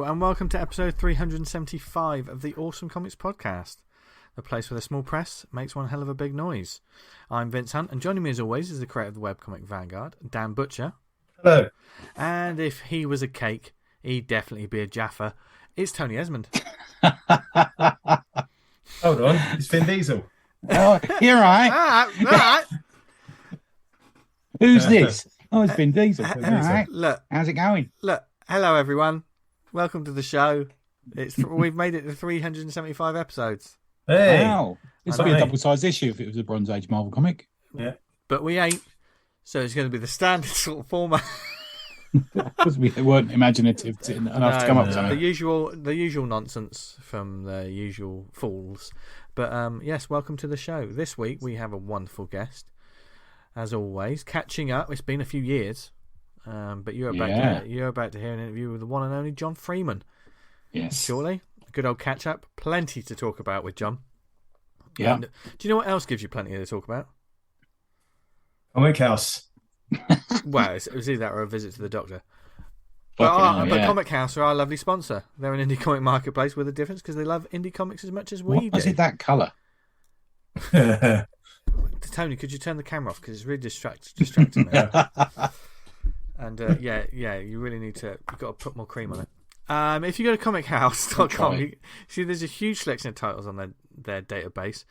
and welcome to episode 375 of the Awesome Comics Podcast, the place where the small press makes one hell of a big noise. I'm Vince Hunt, and joining me as always is the creator of the webcomic Vanguard, Dan Butcher. Hello. And if he was a cake, he'd definitely be a Jaffa. It's Tony Esmond. Hold on, it's Vin Diesel. Oh, you're right. Who's this? Oh, it's Vin Diesel. All right. Look, how's it going? Look, hello everyone. Welcome to the show. We've made it to 375 episodes. Hey, wow. This would be a double-sized issue if it was a Bronze Age Marvel comic. Yeah, but we ain't. So it's going to be the standard sort of format. Because we weren't imaginative enough to come up with something. The usual nonsense from the usual fools. But yes, welcome to the show. This week we have a wonderful guest, as always. Catching up. It's been a few years, but you're about to hear an interview with the one and only John Freeman. Yes, surely. Good old catch up. Plenty to talk about with John. Yeah. And do you know what else gives you plenty to talk about? Comic House. Well, it was either that or a visit to the doctor. But Comic House are our lovely sponsor. They're an indie comic marketplace with a difference because they love indie comics as much as we do. Was it that colour? Tony, could you turn the camera off because it's really distracting me. And you really need to. You've got to put more cream on it. If you go to comichouse.com, you see there's a huge selection of titles on their database.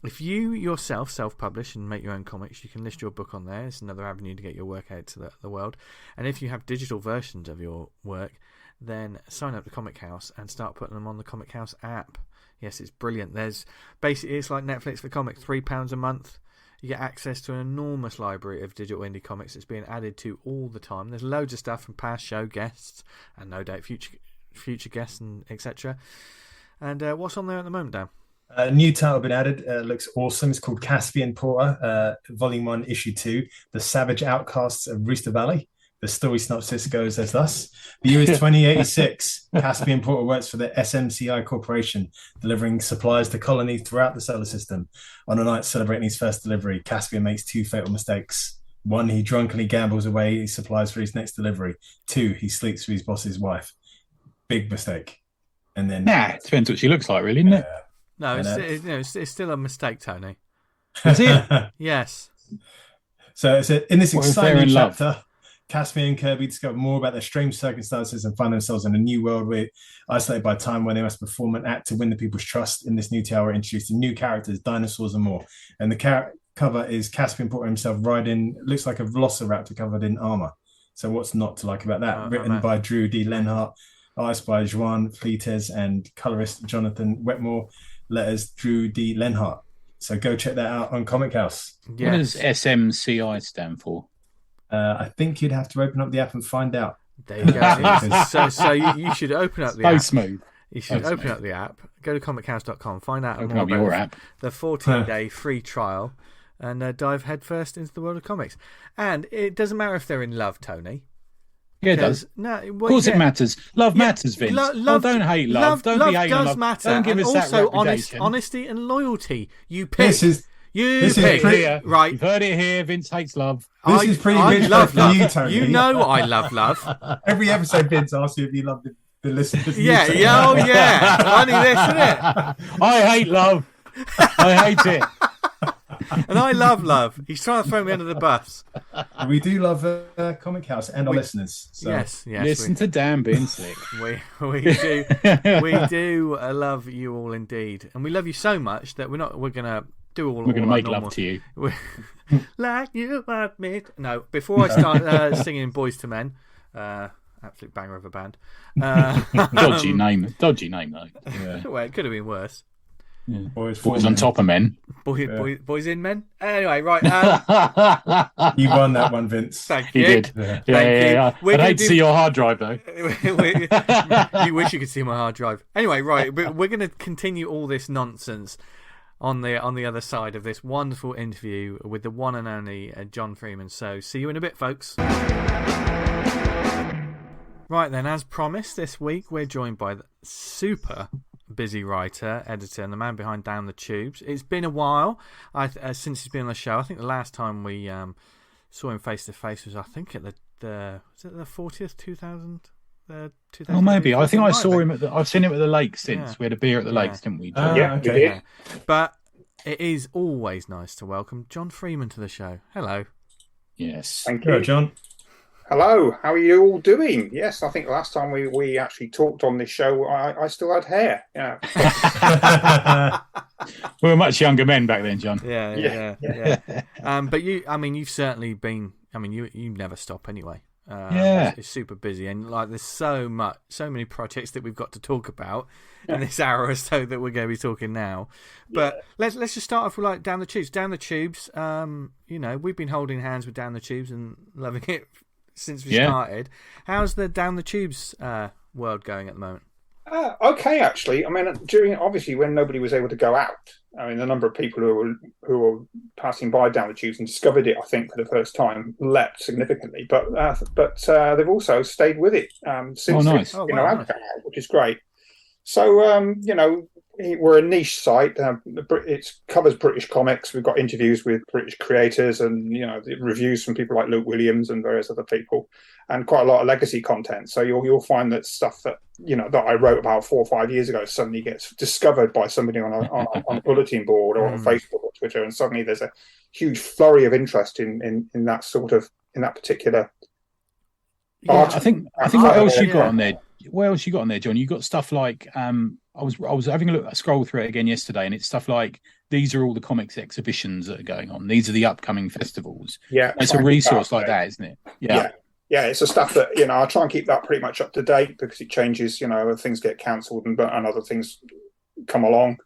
If you yourself self-publish and make your own comics, you can list your book on there. It's another avenue to get your work out to the world. And if you have digital versions of your work, then sign up to Comic House and start putting them on the Comic House app. Yes, it's brilliant. It's like Netflix for comics, £3 a month. You get access to an enormous library of digital indie comics that's being added to all the time. There's loads of stuff from past show guests and no doubt future guests and etc. And what's on there at the moment, Dan? A new title been added. Looks awesome. It's called Caspian Porter, Volume 1, Issue 2, The Savage Outcasts of Rooster Valley. The story synopsis goes as thus. The year is 2086. Caspian Porter works for the SMCI Corporation, delivering supplies to colonies throughout the solar system. On a night celebrating his first delivery, Caspian makes two fatal mistakes. 1, he drunkenly gambles away his supplies for his next delivery. 2, he sleeps with his boss's wife. Big mistake. And then... it depends what she looks like, really, isn't it? No, it's still a mistake, Tony. Is it? Yes. So in this exciting chapter, Caspian and Kirby discover more about their strange circumstances and find themselves in a new world isolated by time where they must perform an act to win the people's trust. In this new tower, introducing new characters, dinosaurs, and more. And the cover is Caspian Porter himself riding, looks like a velociraptor covered in armor. So what's not to like about that? Written by Drew D. Lenhart, artist by Joan Fleites, and colorist Jonathan Wetmore. Letters Drew D. Lenhart. So go check that out on Comic House. Yes. What does SMCI stand for? I think you'd have to open up the app and find out. There you go. so you should open up the app. Smooth. You should open up the app, go to comichouse.com, find out more about the 14-day free trial, and dive headfirst into the world of comics. And it doesn't matter if they're in love, Tony. Yeah, it does. Of course it matters. Love matters, Vince. Don't hate love. Don't be hating on love. Matter. Don't give us also that reputation. Honesty and loyalty. You pick. This is right. You've heard it here. Vince hates love. This is pretty rich for you, Tony. You know I love love. Every episode, Vince asks you if you love the listeners. Yeah. Funny this, isn't it? I hate love. I hate it. And I love love. He's trying to throw me under the bus. We do love Comic House and our listeners. So. Yes. Listen to Dan being slick. We do love you all indeed, and we love you so much that we're gonna do all. We're gonna make normal. love to you, like you admit. No, before I start singing "Boys to Men," absolute banger of a band. Dodgy name though. Yeah. Well, it could have been worse. Yeah. Boys on top of men. Boys in men. Anyway, right. You won that one, Vince. Thank you. You did. Yeah. I'd hate to see your hard drive, though. You wish you could see my hard drive. Anyway, right. We're going to continue all this nonsense on the other side of this wonderful interview with the one and only John Freeman. So, see you in a bit, folks. Right then, as promised, this week we're joined by the super busy writer, editor, and the man behind Down the Tubes. It's been a while since he's been on the show. I think the last time we saw him face to face was, I think, at the was it the 40th 2000 2000. Oh, maybe. I think I saw him I've seen him at the lake since. Yeah. We had a beer at the lakes, didn't we, John? Okay. Yeah. But it is always nice to welcome John Freeman to the show. Hello. Yes. Thank you. Hello, John. Hello, how are you all doing? Yes, I think last time we actually talked on this show, I still had hair. Yeah. We were much younger men back then, John. Yeah. But you've certainly been. You never stop anyway. It's super busy, and like there's so many projects that we've got to talk about in this hour or so that we're going to be talking now. But let's just start off with like Down the Tubes. Down the Tubes. We've been holding hands with Down the Tubes and loving it since we started. How's the Down the Tubes world going at the moment? Okay, actually. I mean, during obviously when nobody was able to go out, I mean, the number of people who were passing by Down the Tubes and discovered it, I think, for the first time, leapt significantly. But they've also stayed with it since. Nice. Nice. Which is great. So we're a niche site. It covers British comics. We've got interviews with British creators and reviews from people like Luke Williams and various other people, and quite a lot of legacy content. So you'll find that stuff that that I wrote about 4 or 5 years ago suddenly gets discovered by somebody on a bulletin board or on Facebook or Twitter, and suddenly there's a huge flurry of interest in that particular. I think what else you got on there? What else you got on there, John? You got stuff like I was having a scroll through it again yesterday, and it's stuff like these are all the comics exhibitions that are going on. These are the upcoming festivals. Yeah, it's a resource like that, isn't it? Yeah, it's the stuff that I try and keep that pretty much up to date because it changes. Things get cancelled and other things come along.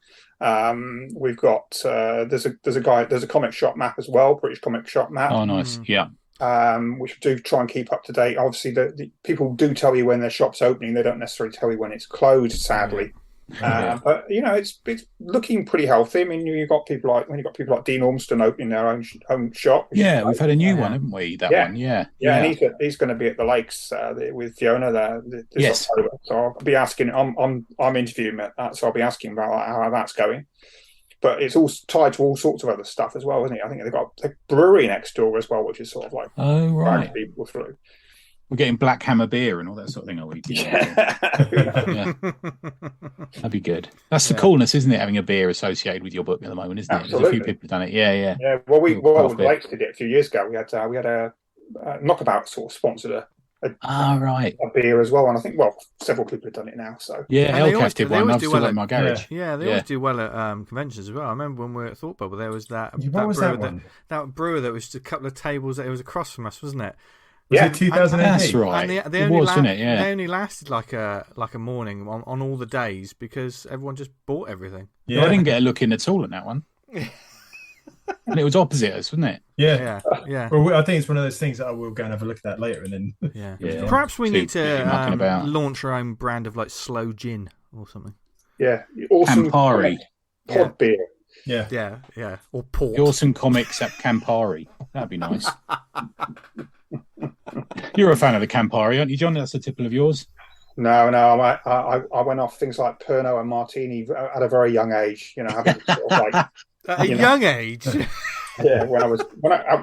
We've got there's a comic shop map as well, British comic shop map. Oh, nice. Yeah. Which do try and keep up to date. Obviously, the people do tell you when their shop's opening. They don't necessarily tell you when it's closed, sadly. But it's looking pretty healthy. I mean, you've got people like Dean Ormston opening their own shop. Yeah, we've had a new one, haven't we? That one, yeah. And he's going to be at the Lakes with Fiona there this October. So I'll be asking. I'm interviewing that, so I'll be asking about how that's going. But it's all tied to all sorts of other stuff as well, isn't it? I think they've got a brewery next door as well, which is sort of like right. people through. We're getting Black Hammer beer and all that sort of thing, are we? Yeah. That'd be good. That's the coolness, isn't it? Having a beer associated with your book at the moment, isn't it? Absolutely. There's a few people have done it. Yeah. Yeah. Well, we Lakes did it a few years ago. We had a Knockabout sort of sponsored a beer as well, and I think several people have done it now. So Hellcat did one. I've still got in my garage. Yeah, they always do well at conventions as well. I remember when we were at Thought Bubble, there was that brewer that was just a couple of tables. It was across from us, wasn't it? Was it 2018? That's right. And they only lasted like a morning on all the days because everyone just bought everything. Yeah, I didn't get a look in at all at that one. And it was opposite us, wasn't it? Yeah. Well, I think it's one of those things that I will go and have a look at that later, and then perhaps we need to launch our own brand of like slow gin or something. Yeah, awesome Campari pod beer. Yeah, or port. The awesome comics at Campari. That'd be nice. You're a fan of the Campari, aren't you, John? That's a tipple of yours. No. I went off things like Pernod and Martini at a very young age. Having sort of like. At a young age? Yeah, when I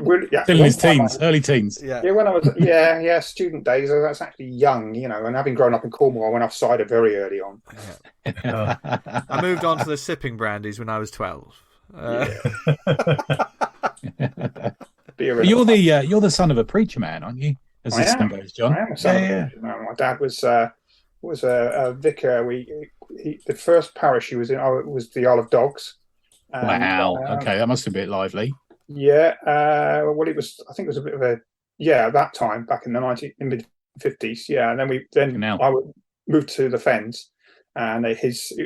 really, still in his teens, early teens. Yeah, when I was student days. That's actually young, and having grown up in Cornwall, I went off cider very early on. Yeah. I moved on to the sipping brandies when I was 12. You're the son of a preacher man, aren't you? As this thing goes, John. I am a son of a preacher man. My dad was a vicar. The first parish he was in was the Isle of Dogs. Wow. Okay, that must have been lively. Yeah. Well, it was. I think it was a bit of a at that time back in the mid-50s. Yeah, and then I moved to the Fens, and it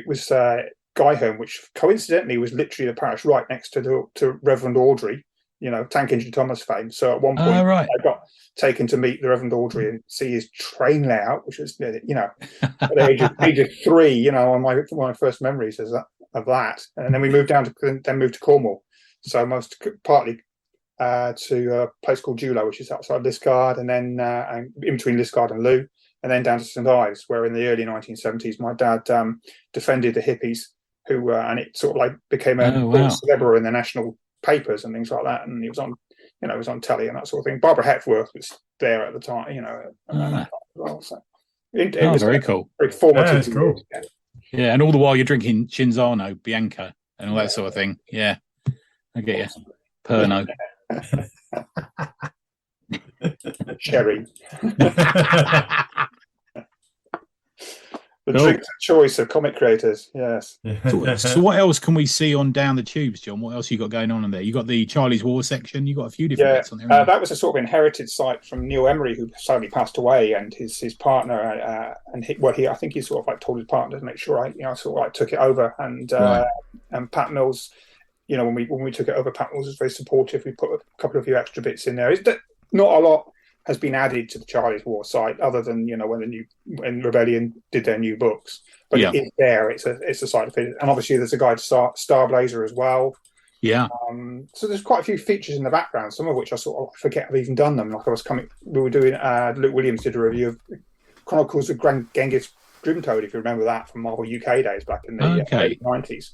was Guyholm, which coincidentally was literally the parish right next to Reverend Audrey. Tank Engine Thomas fame. So at one point, I got taken to meet the Reverend Audrey and see his train layout, which was, at the age of 3, on one of my first memories of that. And then we moved to Cornwall. So partly to a place called Julo, which is outside Liskeard, and then in between Liskeard and Lou, and then down to St Ives, where in the early 1970s, my dad defended the hippies, and it sort of like became a celebrity in the national papers and things like that, and he was on was on telly and that sort of thing. Barbara Hepworth was there at the time, as well. So It was very cool. Very formative. Yeah, cool. Yeah, and all the while you're drinking Cinzano, Bianca, and all that sort of thing. Yeah, I get you. Perno. Sherry. The drink of choice of comic creators, yes. So what else can we see on Down the Tubes, John? What else you got going on in there? You got the Charlie's War section. You got a few different bits on there. That was a sort of inherited site from Neil Emery, who sadly passed away, and his partner, I think he sort of like told his partner to make sure I sort of like took it over, and Pat Mills, when we took it over, Pat Mills was very supportive. We put a couple of few extra bits in there. Not a lot has been added to the Charlie's War site, other than when Rebellion did their new books. But it's there. It's a site of it, and obviously there's a guide to Star Blazer as well. Yeah. So there's quite a few features in the background, some of which I sort of forget I've even done them. Like we were doing. Luke Williams did a review of Chronicles of Genghis Grimtoad, if you remember that from Marvel UK days back in the early 90s.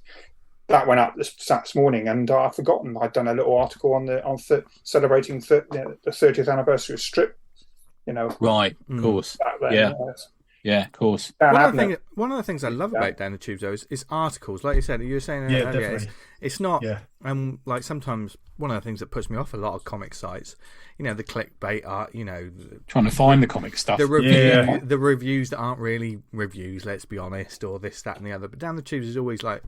That went up this morning, and I've forgotten I'd done a little article on celebrating the 30th anniversary of Strip. Right, of course. Yeah, of course. One of the things I love about Down the Tubes, though, is articles. Like you were saying earlier, it's not. Yeah. Like sometimes one of the things that puts me off a lot of comic sites, the clickbait art. Trying to find the comic stuff. The reviews that aren't really reviews. Let's be honest, or this, that, and the other. But Down the Tubes is always like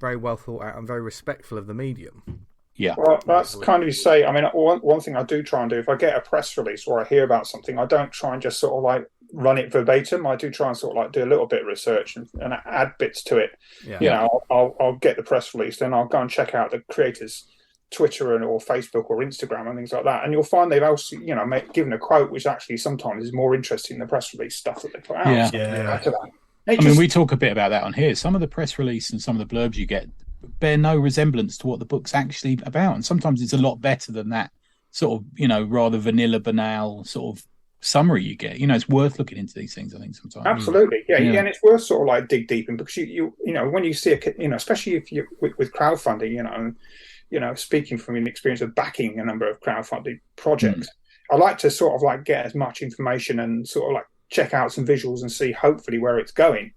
very well thought out and very respectful of the medium. Yeah. Well, that's kind of you say. I mean, one thing I do try and do, if I get a press release or I hear about something, I don't try and just sort of like run it verbatim. I do try and sort of like do a little bit of research and add bits to it. Yeah. I'll get the press release, then I'll go and check out the creators' Twitter or Facebook or Instagram and things like that, and you'll find they've also given a quote which actually sometimes is more interesting than the press release stuff that they put out. We talk a bit about that on here. Some of the press release and some of the blurbs you get bear no resemblance to what the book's actually about, and sometimes it's a lot better than that sort of rather vanilla, banal sort of summary you get. It's worth looking into these things, I think, sometimes. Absolutely, yeah. And it's worth sort of like dig deep in, because you when you see especially if you with crowdfunding, speaking from an experience of backing a number of crowdfunding projects, I like to sort of like get as much information and sort of like check out some visuals and see hopefully where it's going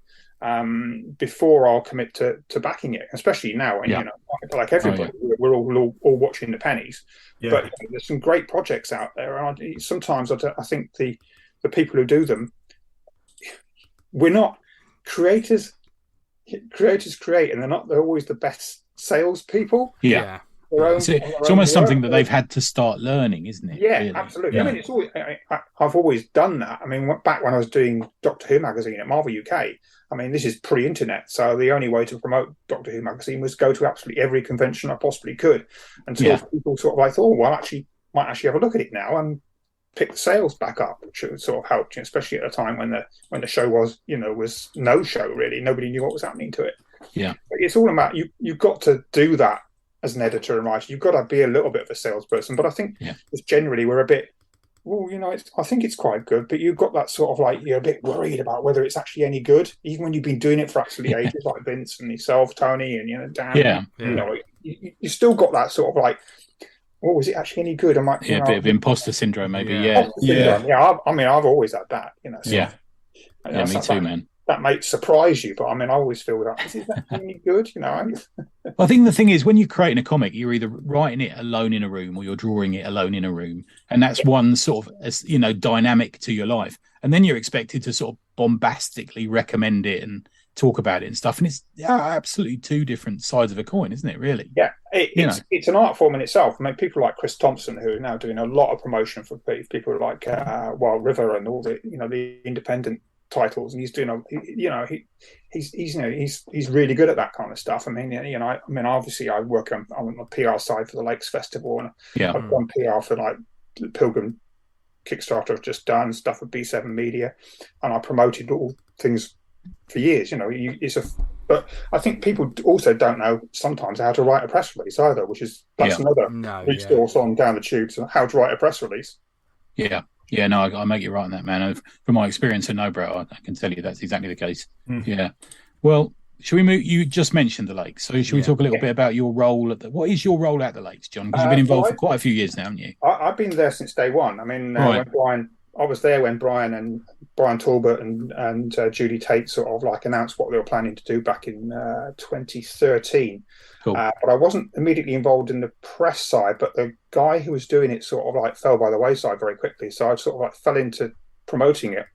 before I'll commit to backing it, especially now. And like everybody, we're all watching the pennies. Yeah. But there's some great projects out there, and sometimes I think the people who do them, we're not creators. Creators create, and they're always the best salespeople. Yeah. It's almost something that they've had to start learning, isn't it? Yeah, really? Absolutely. Yeah. I mean, it's always. I've always done that. I mean, back when I was doing Doctor Who magazine at Marvel UK, I mean, this is pre-internet, so the only way to promote Doctor Who magazine was go to absolutely every convention I possibly could, until people sort of like thought, well, might actually have a look at it now and pick the sales back up, which sort of helped, especially at a time when the show was no show really. Nobody knew what was happening to it. Yeah, but it's all about you've got to do that. As an editor and writer, you've got to be a little bit of a salesperson. But I think just generally we're a bit, I think it's quite good, but you've got that sort of like, you're a bit worried about whether it's actually any good, even when you've been doing it for absolutely ages, like Vince and yourself, Tony, and Dan. You still got that sort of like, was it actually any good? I might, a bit of imposter syndrome, maybe. Yeah. I mean, I've always had that, So, me too, man. That might surprise you, but I mean, I always feel that is that any good? I think the thing is, when you're creating a comic, you're either writing it alone in a room or you're drawing it alone in a room, and that's one sort of dynamic to your life. And then you're expected to sort of bombastically recommend it and talk about it and stuff. And it's absolutely two different sides of a coin, isn't it? Really? Yeah, it's an art form in itself. I mean, people like Chris Thompson, who are now doing a lot of promotion for people like Wild River and all the the independent titles, and he's doing he's really good at that kind of stuff. I mean, obviously I work on the PR side for the Lakes Festival, and I've done PR for like the Pilgrim Kickstarter I've just done, stuff with B7 Media, and I promoted all things for years. But I think people also don't know sometimes how to write a press release either, that's another resource on Down the Tubes on how to write a press release. Yeah, no, I make you right on that, man. From my experience at Nobrow, I can tell you that's exactly the case. Yeah. Well, should we move? You just mentioned the Lakes, so should we talk a little bit about your role what is your role at the Lakes, John? Because you've been involved for quite a few years now, haven't you? I've been there since day one. I mean, when I was there when Brian Talbot and Judy Tate sort of like announced what they were planning to do back in 2013. Cool. But I wasn't immediately involved in the press side, but the guy who was doing it sort of like fell by the wayside very quickly. So I sort of like fell into promoting it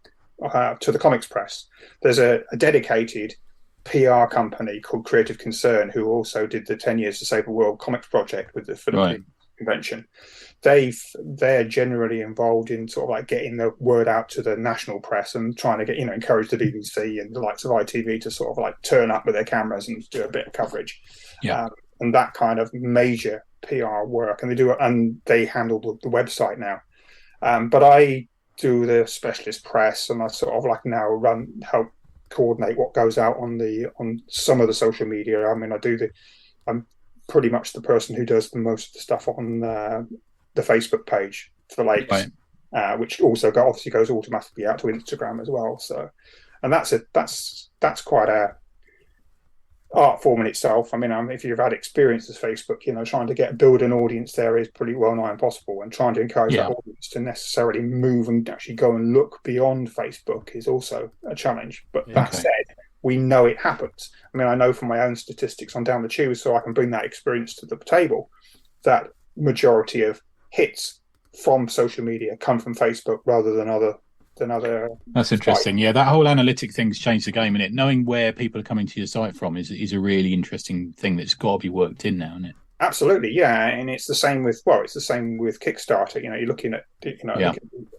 to the comics press. There's a dedicated PR company called Creative Concern who also did the 10 Years to Save the World comics project with the Philippine convention. They're generally involved in sort of like getting the word out to the national press and trying to get, encourage the BBC and the likes of ITV to sort of like turn up with their cameras and do a bit of coverage. And that kind of major PR work, and they handle the website now. But I do the specialist press, and I sort of like now help coordinate what goes out on some of the social media. I mean, I'm pretty much the person who does the most of the stuff on the Facebook page for the Lakes, which also obviously goes automatically out to Instagram as well. So, and that's quite a art form in itself. I mean, if you've had experience with Facebook, trying to build an audience there is pretty well nigh impossible, and trying to encourage that audience to necessarily move and actually go and look beyond Facebook is also a challenge. But that said, we know it happens. I mean, I know from my own statistics on Down the Tube, so I can bring that experience to the table, that majority of hits from social media come from Facebook rather than other. That's interesting. sites. Yeah, that whole analytic thing's changed the game, innit? Knowing where people are coming to your site from is a really interesting thing that's got to be worked in now, isn't it? Absolutely, yeah, and it's the same with Kickstarter. You're looking at looking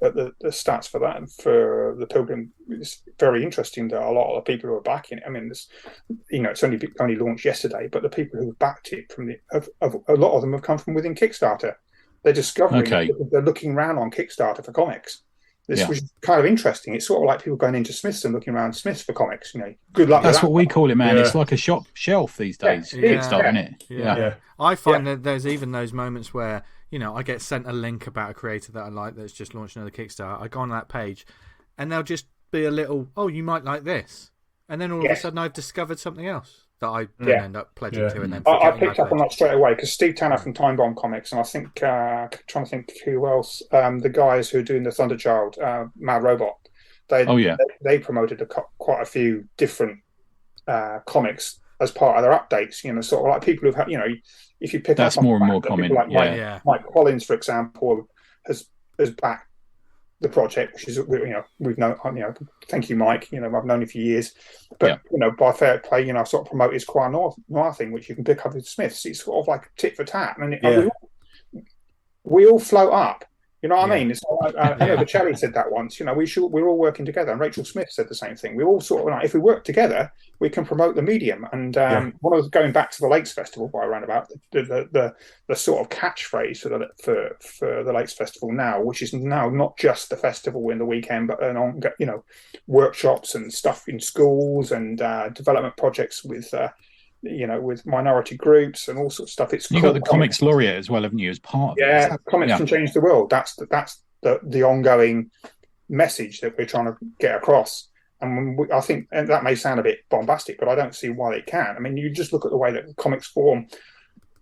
at the stats for that, and for the Pilgrim. It's very interesting that a lot of the people who are backing it. I mean, it's only launched yesterday, but the people who backed it a lot of them have come from within Kickstarter. They're discovering, they're looking around on Kickstarter for comics. This was kind of interesting. It's sort of like people going into Smiths and looking around Smiths for comics. Good luck. That's what we call it, man. It's like a shop shelf these days. Kickstarter, isn't it? Yeah. I find that there's even those moments where I get sent a link about a creator that I like that's just launched another Kickstarter. I go on that page, and there'll just be a little, "Oh, you might like this," and then all of a sudden I've discovered something else that I then end up pledging to, and then I picked up on that straight away because Steve Tanner from Time Bomb Comics, and I think trying to think who else, the guys who are doing the Thunderchild, Mad Robot, they promoted quite a few different comics as part of their updates. Sort of like people who've had, if you pick that's up more and more common. Like Mike Collins, for example, has backed the project, which is we've known. Thank you, Mike. I've known you for years, but by fair play, I sort of promote his Croix Noir thing, which you can pick up with Smiths. It's sort of like tit for tat, and we all float up. You know what I mean? It's like, I know Bocelli said that once. We're all working together, and Rachel Smith said the same thing. We all sort of like, if we work together, we can promote the medium. And one of going back to the Lakes Festival by roundabout, the sort of catchphrase for the Lakes Festival now, which is now not just the festival in the weekend, but workshops and stuff in schools and development projects with minority groups and all sorts of stuff. You've got the Comics Laureate as well, haven't you, as part of it? Comics can change the world. That's the ongoing message that we're trying to get across. And I think, and that may sound a bit bombastic, but I don't see why they can't. I mean, you just look at the way that the comics form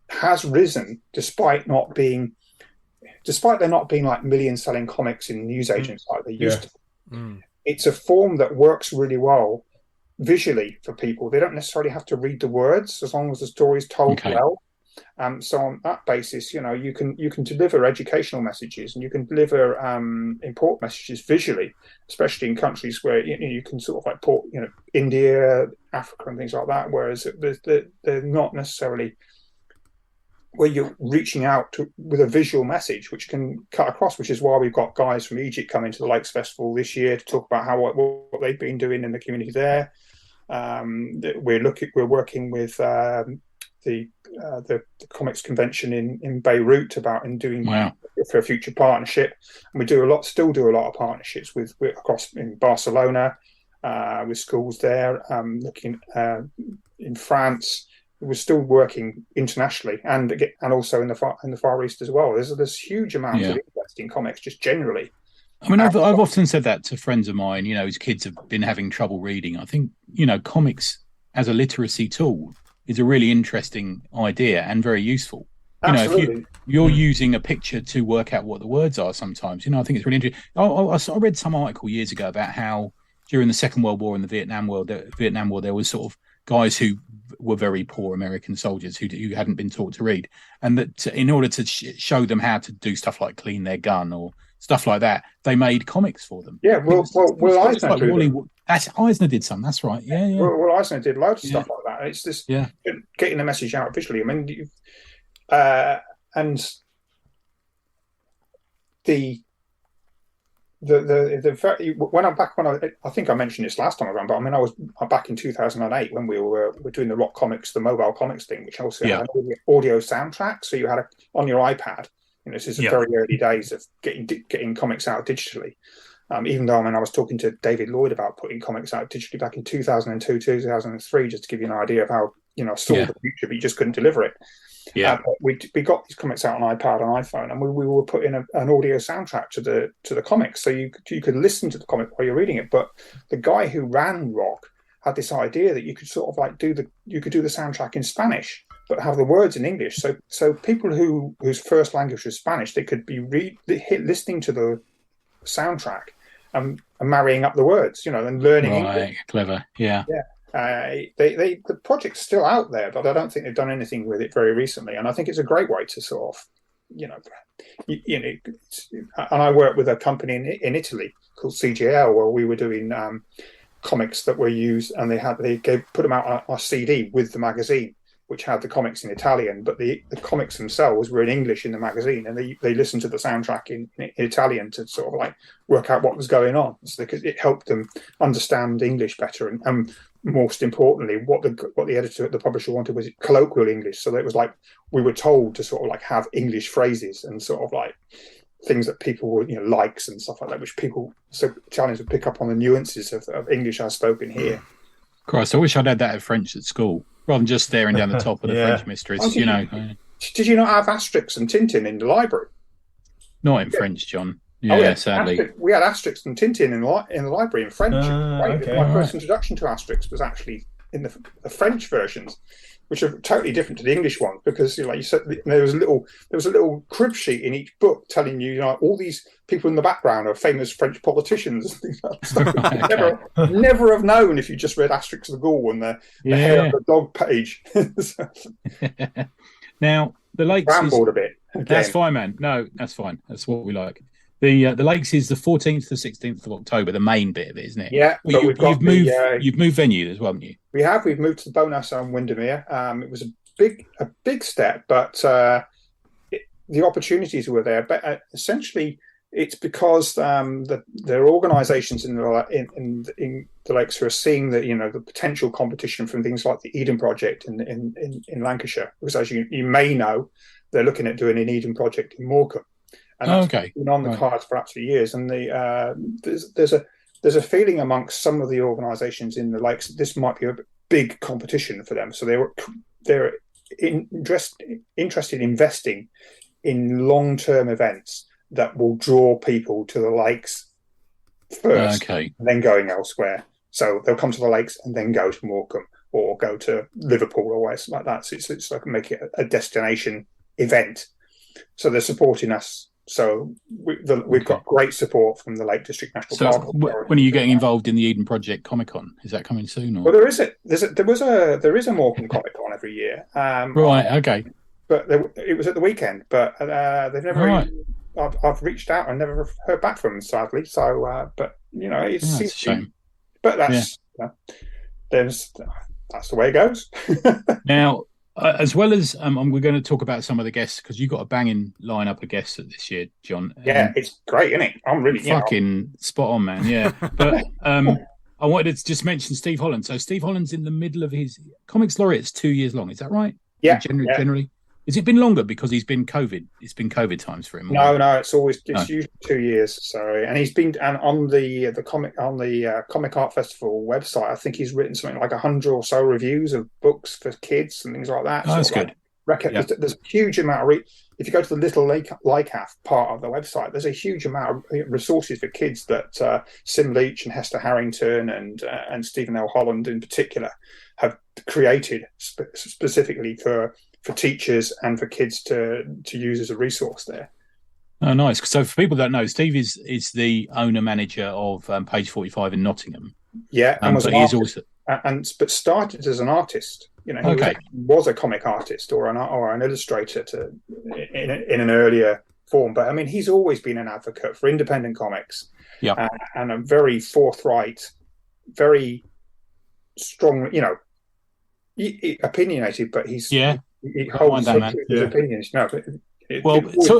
has risen, despite there not being like million-selling comics in newsagents like they used to. It's a form that works really well visually for people. They don't necessarily have to read the words as long as the story is told well. So on that basis, you can deliver educational messages, and you can deliver important messages visually, especially in countries where you can sort of like port, India, Africa, and things like that. Whereas they're not necessarily where you're reaching out with a visual message which can cut across, which is why we've got guys from Egypt coming to the Lakes Festival this year to talk about what they've been doing in the community there. We're working with the comics convention in Beirut for a future partnership, and we still do a lot of partnerships with across in Barcelona with schools there, looking in France. We're still working internationally and also in the Far East as well. There's huge amounts of interest in comics just generally. I mean, I've often said that to friends of mine, whose kids have been having trouble reading. I think, comics as a literacy tool is a really interesting idea and very useful. Absolutely. If you're using a picture to work out what the words are sometimes, I think it's really interesting. I read some article years ago about how during the Second World War and the Vietnam War, there was sort of guys who were very poor American soldiers who hadn't been taught to read, and that in order to show them how to do stuff like clean their gun or stuff like that, they made comics for them. Yeah, Eisner did some. That's right. Yeah. Well, Eisner did loads of stuff like that. It's this getting the message out visually. I mean, and the I think I mentioned this last time around, but I mean, I was back in 2008 when we were doing the Rock Comics, the mobile comics thing, which also had an audio soundtrack. So you had on your iPad. This is the very early days of getting comics out digitally. Even though I was talking to David Lloyd about putting comics out digitally back in 2002, 2003, just to give you an idea of how I saw the future, but you just couldn't deliver it. But we got these comics out on iPad and iPhone, and we were putting an audio soundtrack to the comics, so you could listen to the comic while you're reading it. But the guy who ran Rock had this idea that you could sort of like do the soundtrack in Spanish, but have the words in English. So people whose first language was Spanish, they could be listening to the soundtrack and marrying up the words, and learning English. Clever, yeah. The project's still out there, but I don't think they've done anything with it very recently. And I think it's a great way to sort of, and I work with a company in Italy called CGL, where we were doing comics that were used, and they put them out on a CD with the magazine, which had the comics in Italian, but the comics themselves were in English in the magazine, and they listened to the soundtrack in Italian to sort of like work out what was going on, because it helped them understand English better, and most importantly, what the editor, the publisher wanted was colloquial English. So it was like we were told to sort of like have English phrases and sort of like things that people would, likes and stuff like that, which people, so Italians would pick up on the nuances of English as spoken here. Christ, I wish I'd had that at French at school, rather than just staring down the top of the French mistress. Did you not have Asterix and Tintin in the library? Not in French, John. Yeah, sadly. We had Asterix and Tintin in the library in French. My first introduction to Asterix was actually in the French versions, which are totally different to the English ones, because like you said, there was a little crib sheet in each book telling you, all these people in the background are famous French politicians and things like that. Never have known if you just read Asterix the Ghoul and the hair of the dog page. Now the Lakes rambled a bit. Again. That's fine, man. No, that's fine. That's what we like. The Lakes is the 14th to 16th of October, the main bit of it, isn't it? Yeah, but you've moved venue as well, haven't you? We've moved to the Bowness on Windermere. It was a big step, but the opportunities were there. But essentially, it's because there are organisations in the Lakes who are seeing that the potential competition from things like the Eden Project in Lancashire, because as you may know, they're looking at doing an Eden Project in Morecambe. And that's been on the cards for absolutely years. And there's a feeling amongst some of the organisations in the Lakes that this might be a big competition for them. So they're interested in investing in long-term events that will draw people to the Lakes first, and then going elsewhere. So they'll come to the Lakes and then go to Morecambe or go to Liverpool or west like that. So it's like make it a destination event. So they're supporting us. So we've got great support from the Lake District National Park. When are you getting involved in the Eden Project Comic Con? Is that coming soon? Or? Well, there is a Morecambe Comic Con every year. Right. Okay. But it was at the weekend. But they've never. Right. I've reached out and never heard back from them, sadly. So, but it's a shame. But that's that's the way it goes. Now. As well as we're going to talk about some of the guests, because you've got a banging lineup of guests this year, John. Yeah, it's great, isn't it? I'm really fucking spot on, man. Yeah, but I wanted to just mention Steve Holland. So Steve Holland's in the middle of his Comics Laureate's 2 years long. Is that right? Yeah. Generally, has it been longer because he's been COVID? It's been COVID times for him. No, it's usually 2 years. Sorry, and he's been on the Comic Art Festival website. I think he's written something like 100 or so reviews of books for kids and things like that. Oh, that's good. There's a huge amount of if you go to the Little Lycath part of the website, there's a huge amount of resources for kids that Sim Leach and Hester Harrington and Stephen L. Holland in particular have created specifically for teachers and for kids to use as a resource there. Oh, nice. So for people that don't know, Steve is the owner manager of Page 45 in Nottingham. Yeah, and but he is also but started as an artist. You know, he was a comic artist or an illustrator in an earlier form. But I mean, he's always been an advocate for independent comics. Yeah, and a very forthright, very strong. You know, opinionated, but he holds his opinions. No,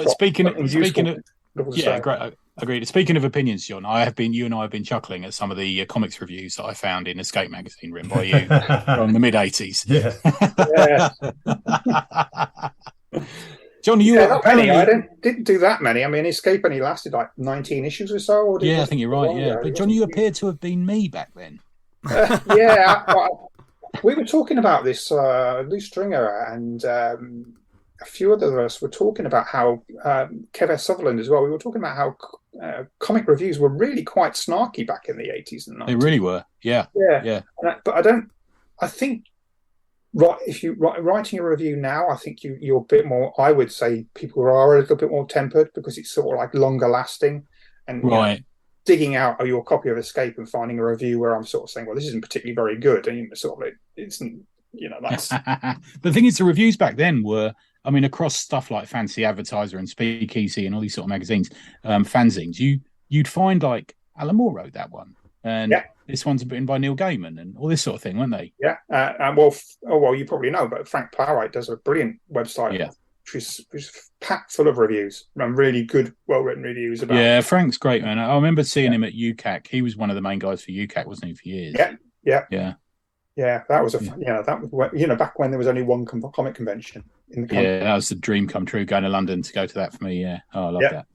speaking of great. Agreed. Speaking of opinions, John, you and I have been chuckling at some of the comics reviews that I found in Escape magazine written by you from the mid-80s. Yeah. John, not many. I didn't do that many. I mean, Escape only lasted like 19 issues or so. Or I think you're right. Yeah, but John, you appeared to have been me back then. We were talking about this. Lou Stringer and a few other of us were talking about how Kev S. Sutherland as well. We were talking about how comic reviews were really quite snarky back in the 80s and 90s. They really were. Yeah. But I think if you writing a review now, I think you're a bit more. I would say people are a little bit more tempered because it's sort of like longer lasting and digging out your copy of Escape and finding a review where I'm sort of saying, well, this isn't particularly very good, and sort of it's that's the thing is, the reviews back then were. I mean, across stuff like Fancy Advertiser and Speakeasy and all these sort of magazines, fanzines, you'd find like Alan Moore wrote that one, and this one's written by Neil Gaiman and all this sort of thing, weren't they? Yeah. Well, you probably know, but Frank Plowright does a brilliant website, which is packed full of reviews and really good, well-written reviews about. Yeah, Frank's great, man. I remember seeing him at UCAC. He was one of the main guys for UCAC, wasn't he, for years? Yeah. Yeah, that was that was back when there was only one comic convention in the country. Yeah, that was the dream come true, going to London to go to that for me. Yeah, I love that.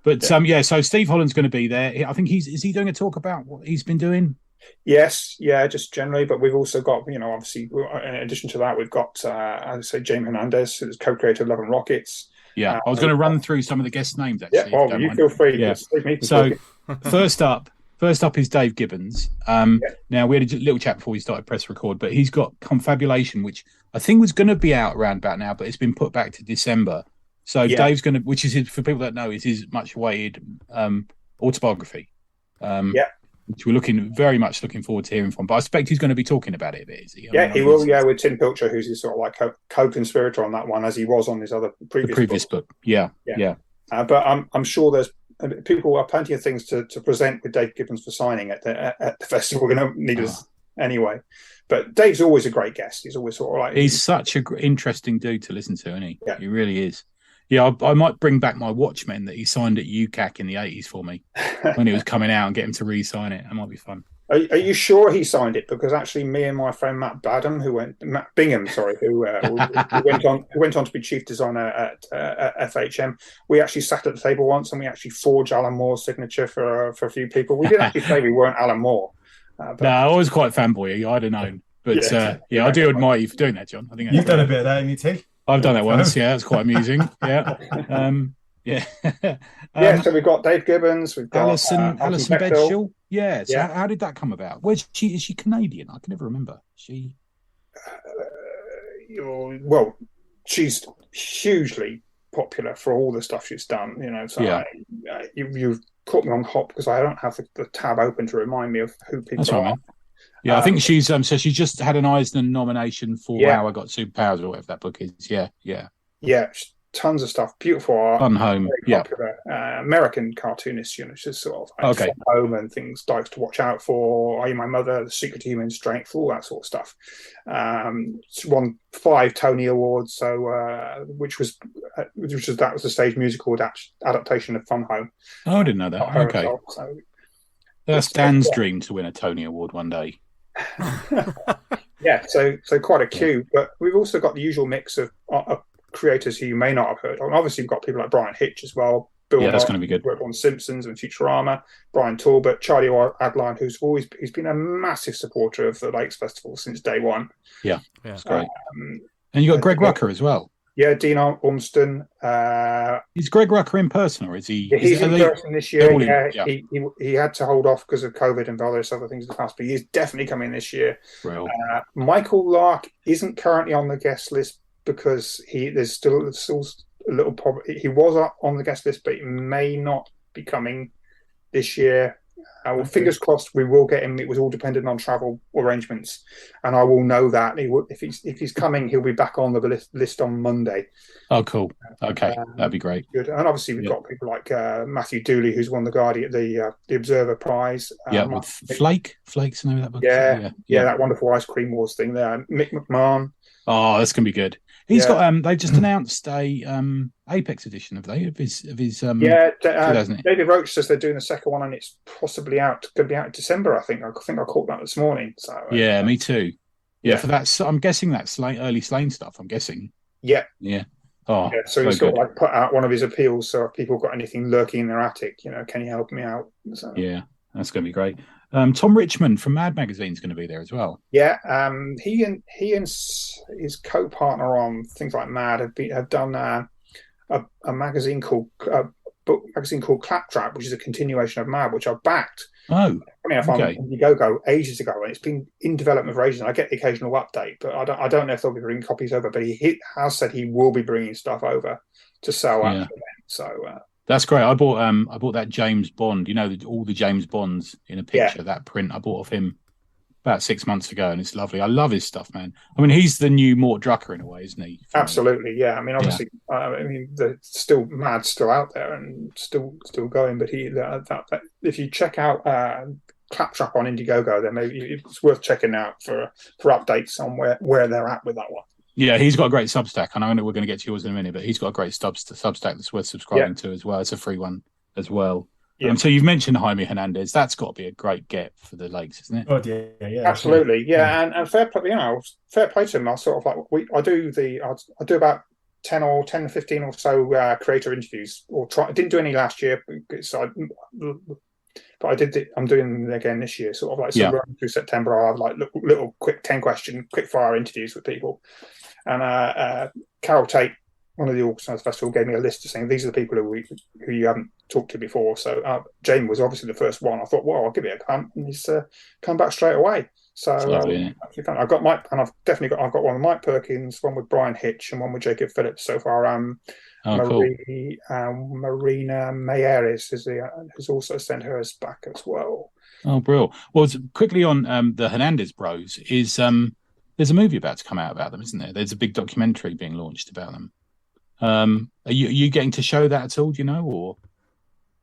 But so Steve Holland's going to be there. I think is he doing a talk about what he's been doing? Yes, just generally. But we've also got, obviously, in addition to that, we've got, as I say, James Hernandez, who's co-creator of Love and Rockets. Yeah, I was going to run through some of the guest names actually. Yeah, you feel free. Yeah. So First up is Dave Gibbons. Now, we had a little chat before we started press record, but he's got Confabulation, which I think was going to be out around about now, but it's been put back to December. So Dave's going to, which is for people that know, is his much awaited autobiography. Which we're very much looking forward to hearing from. But I expect he's going to be talking about it a bit, is he? He will. Yeah, with Tim Pilcher, who's his sort of like co-conspirator on that one, as he was on his other previous book. Yeah. But I'm sure there's people have plenty of things to present with Dave Gibbons for signing at the festival. We're going to need us anyway. But Dave's always a great guest. He's always sort of like... He's such an interesting dude to listen to, isn't he? Yeah. He really is. Yeah, I might bring back my Watchmen that he signed at UCAC in the 80s for me when it was coming out and get him to re-sign it. That might be fun. Are you sure he signed it? Because actually, me and my friend Matt Bingham, who went on to be chief designer at FHM, we actually sat at the table once and we actually forged Alan Moore's signature for a few people. We didn't actually say we weren't Alan Moore. No, I was quite fanboy. I'd have known, but I do admire you for doing that, John. I think you've done a bit of that, haven't you, T? I've done that once. Yeah, it's quite amusing. Yeah. So we've got Dave Gibbons, we've got Alison Bedshall. Yeah. So how did that come about? Where's she? Is she Canadian? I can never remember. She. Well, she's hugely popular for all the stuff she's done. So you've caught me on hop because I don't have the tab open to remind me of who people That's right, are. Man. Yeah, I think she's so she just had an Eisner nomination for How I Got Superpowers or whatever that book is. Yeah. Tons of stuff, beautiful art, Fun Home, popular American cartoonist, just sort of Fun Home and things likes to watch out for. Are You My Mother? The Secret to Human Strength, all that sort of stuff. She won 5 Tony Awards, so which was the stage musical adaptation of Fun Home. Oh, I didn't know that. Okay, so, that's Dan's dream to win a Tony Award one day. So quite a queue, but we've also got the usual mix of creators who you may not have heard of. And obviously, we've got people like Brian Hitch as well. Bill that's going to be good. Worked on Simpsons and Futurama. Brian Talbot, Charlie Adline, he's been a massive supporter of the Lakes Festival since day one. Yeah, that's great. And you got Greg Rucker as well. Yeah, Dean Ormston. Is Greg Rucker in person or is he? He's in person this year. He had to hold off because of COVID and various other things in the past, but he's definitely coming this year. Real. Michael Lark isn't currently on the guest list because there's still a little problem. He was on the guest list, but he may not be coming this year. Well, fingers crossed we will get him. It was all dependent on travel arrangements, and I will know that if he's coming, he'll be back on the list on Monday. Oh, cool. Okay, that'd be great. Good, and obviously we've got people like Matthew Dooley, who's won the Guardian, the Observer Prize. With Flakes, know that book. Yeah, that wonderful Ice Cream Wars thing there. Mick McMahon. Oh, that's gonna be good. He's got they've just announced a Apex edition, have they? Of his David Roach says they're doing the second one, and it's possibly going to be out in December. I think I caught that this morning. So me too. For that, I'm guessing that's early Slane stuff. I'm guessing. Yeah. Oh, yeah. So he's got like put out one of his appeals. So if people got anything lurking in their attic, can you help me out? So. Yeah, that's going to be great. Tom Richmond from Mad Magazine is going to be there as well. Yeah, he and his co-partner on things like Mad have done a magazine called Claptrap, which is a continuation of Mad, which I've backed. Oh, I found Indiegogo ages ago, and it's been in development for ages. And I get the occasional update, but I don't know if they'll be bringing copies over. But he has said he will be bringing stuff over to sell at the event. So. That's great. I bought that James Bond. All the James Bonds in a picture. Yeah. That print I bought of him about 6 months ago, and it's lovely. I love his stuff, man. I mean, he's the new Mort Drucker in a way, isn't he? Absolutely, yeah. I mean, obviously, the still Mad's still out there and still going. But if you check out Claptrap on Indiegogo, then maybe it's worth checking out for updates on where they're at with that one. Yeah, he's got a great Substack. I know we're going to get to yours in a minute, but he's got a great Substack that's worth subscribing to as well. It's a free one as well. Yeah. So you've mentioned Jaime Hernandez. That's got to be a great get for the Lakes, isn't it? Oh yeah, absolutely. Yeah, and fair play. Fair play to him. I sort of like I do about 10 or 15 or so creator interviews. I didn't do any last year, but I did. I'm doing them again this year. Sort of like running through September. I'll have like little quick 10-question quick fire interviews with people. And Carol Tate, one of the organisers of the festival, gave me a list of saying these are the people who you haven't talked to before. So Jane was obviously the first one. I thought, well, I'll give it a punt, and he's come back straight away. So lovely, I've got Mike, and I've got one with Mike Perkins, one with Brian Hitch, and one with Jacob Phillips so far. Marina Mayeres has also sent hers back as well. Oh, brilliant. Well, quickly on the Hernandez Bros is there's a movie about to come out about them, isn't there? There's a big documentary being launched about them. Are you getting to show that at all? Do you know, or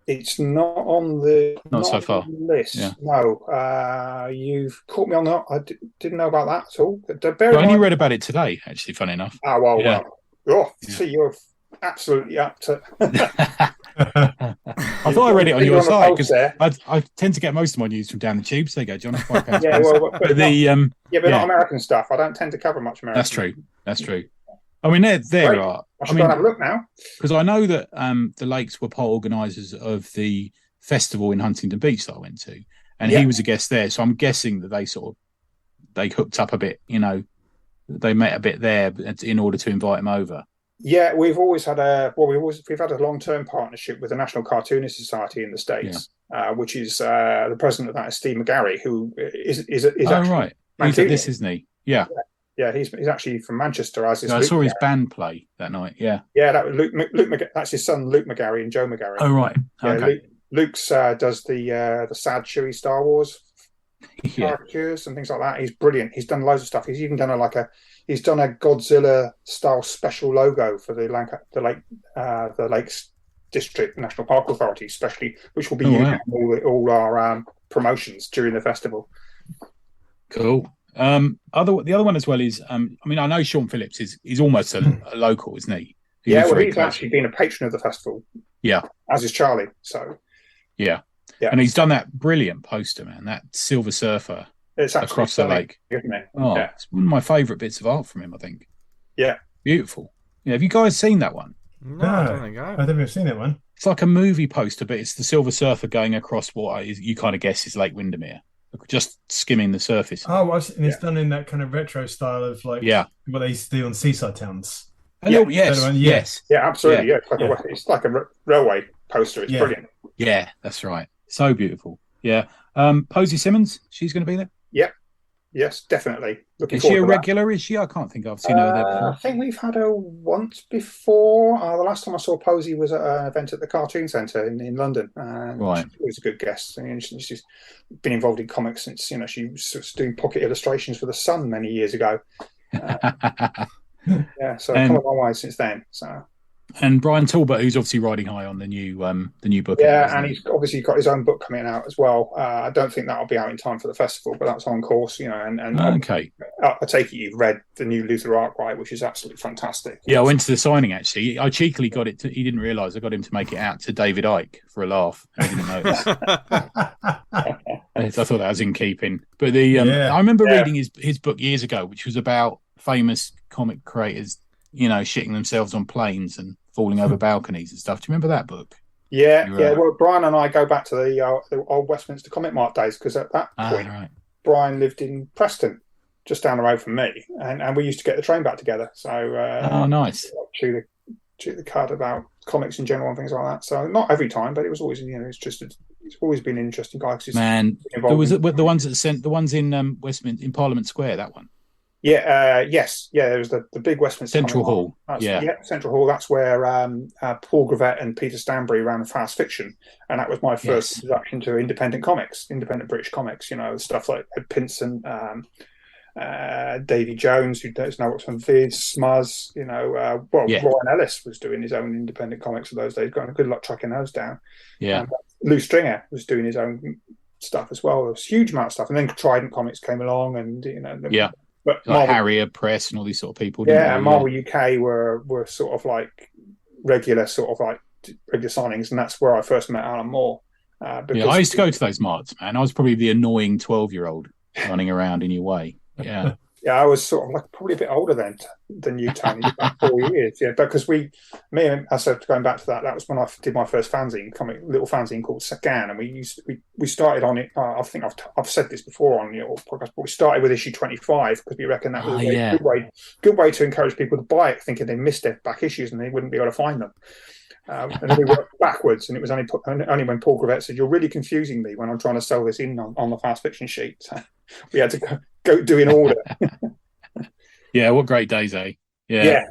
it's not on the so far list? Yeah. No, you've caught me on that. I didn't know about that at all. I only read about it today, actually. Funny enough. Oh well, yeah. See, you're absolutely up to. I thought I read it on your site because I tend to get most of my news from down the tubes. There you go, John. Yeah, but not American stuff. I don't tend to cover much American. That's true. I mean, there are. I should go and have a look now because I know that the Lakes were part organisers of the festival in Huntington Beach that I went to, and he was a guest there. So I'm guessing that they hooked up a bit. They met a bit there in order to invite him over. Yeah, we've always had we've had a long-term partnership with the National Cartoonist Society in the States, which is the president of that is Steve McGarry, who is actually right. He's at this, isn't he? Yeah. Yeah, he's actually from Manchester. I saw his band play that night. Yeah, that was Luke. That's his son, Luke McGarry and Joe McGarry. Oh right, okay. Luke's does the sad, chewy Star Wars caricatures and things like that. He's brilliant. He's done loads of stuff. He's even done a Godzilla style special logo for the Lakes District National Park Authority, especially, which will be used in all our promotions during the festival. Cool. The other one as well is I know Sean Phillips is almost a local, isn't he? He's actually been a patron of the festival. Yeah, as is Charlie. So yeah, and he's done that brilliant poster, man. That Silver Surfer across the lake, isn't it? Oh, it's one of my favourite bits of art from him, I think. Yeah, beautiful. Yeah, have you guys seen that one? No, I don't think I've never seen that one. It's like a movie poster, but it's the Silver Surfer going across what you kind of guess is Lake Windermere. Just skimming the surface. Oh, and it's done in that kind of retro style of what they used to do on seaside towns. Yes. Yeah, absolutely. Yeah, it's like a railway poster. It's brilliant. Yeah, that's right. So beautiful. Yeah. Posey Simmons, she's going to be there? Yes, definitely. Is she a regular? Is she? I can't think I've seen her there before. I think we've had her once before. The last time I saw Posey was at an event at the Cartoon Centre in London. Right. She was a good guest. She's been involved in comics since, she was doing pocket illustrations for The Sun many years ago. So I've come a long way since then. And Brian Talbot, who's obviously riding high on the new book. Yeah, and he's obviously got his own book coming out as well. I don't think that'll be out in time for the festival, but that's on course, And okay, I take it you've read the new Luther Arkwright, which is absolutely fantastic. Yeah, I went to the signing actually. I cheekily got it. He didn't realise I got him to make it out to David Icke for a laugh. I didn't notice. I thought that was in keeping. But I remember reading his book years ago, which was about famous comic creators, shitting themselves on planes and falling over balconies and stuff. Do you remember that book? Yeah. Well, Brian and I go back to the old Westminster Comic Mart days, because at that point, Brian lived in Preston, just down the road from me, and we used to get the train back together. So, nice. Chew the cud about comics in general and things like that. So not every time, but it was always, it's always been an interesting guy. Man, there was the ones that sent the ones in Westminster in Parliament Square. That one. Yeah, yes. Yeah, there was the big Westminster Central Hall. Central Hall. That's where Paul Gravett and Peter Stanbury ran Fast Fiction. And that was my first introduction to independent comics, independent British comics, stuff like Ed Pinson, Davy Jones, who doesn't know what's on Viz, Smuzz, Ryan Ellis was doing his own independent comics for those days. Got good luck tracking those down. Yeah. Lou Stringer was doing his own stuff as well. There was a huge amount of stuff. And then Trident Comics came along and, But like Harrier Press and all these sort of people. And Marvel UK were sort of like regular signings, and that's where I first met Alan Moore. I used to go to those marts, man. I was probably the annoying 12-year-old running around in your way. Yeah. I was sort of like probably a bit older than you, Tony, about 4 years. Yeah, because me and I said, going back to that was when I did my first little fanzine called Sagan, and we started on it. I think I've said this before on your podcast, but we started with issue 25 because we reckon that was a good way to encourage people to buy it, thinking they missed their back issues and they wouldn't be able to find them. And then we worked backwards, and it was only when Paul Gravett said, "You're really confusing me when I'm trying to sell this in on the Fast Fiction sheet." So we had to go do in order. Yeah, what great days, eh? Yeah.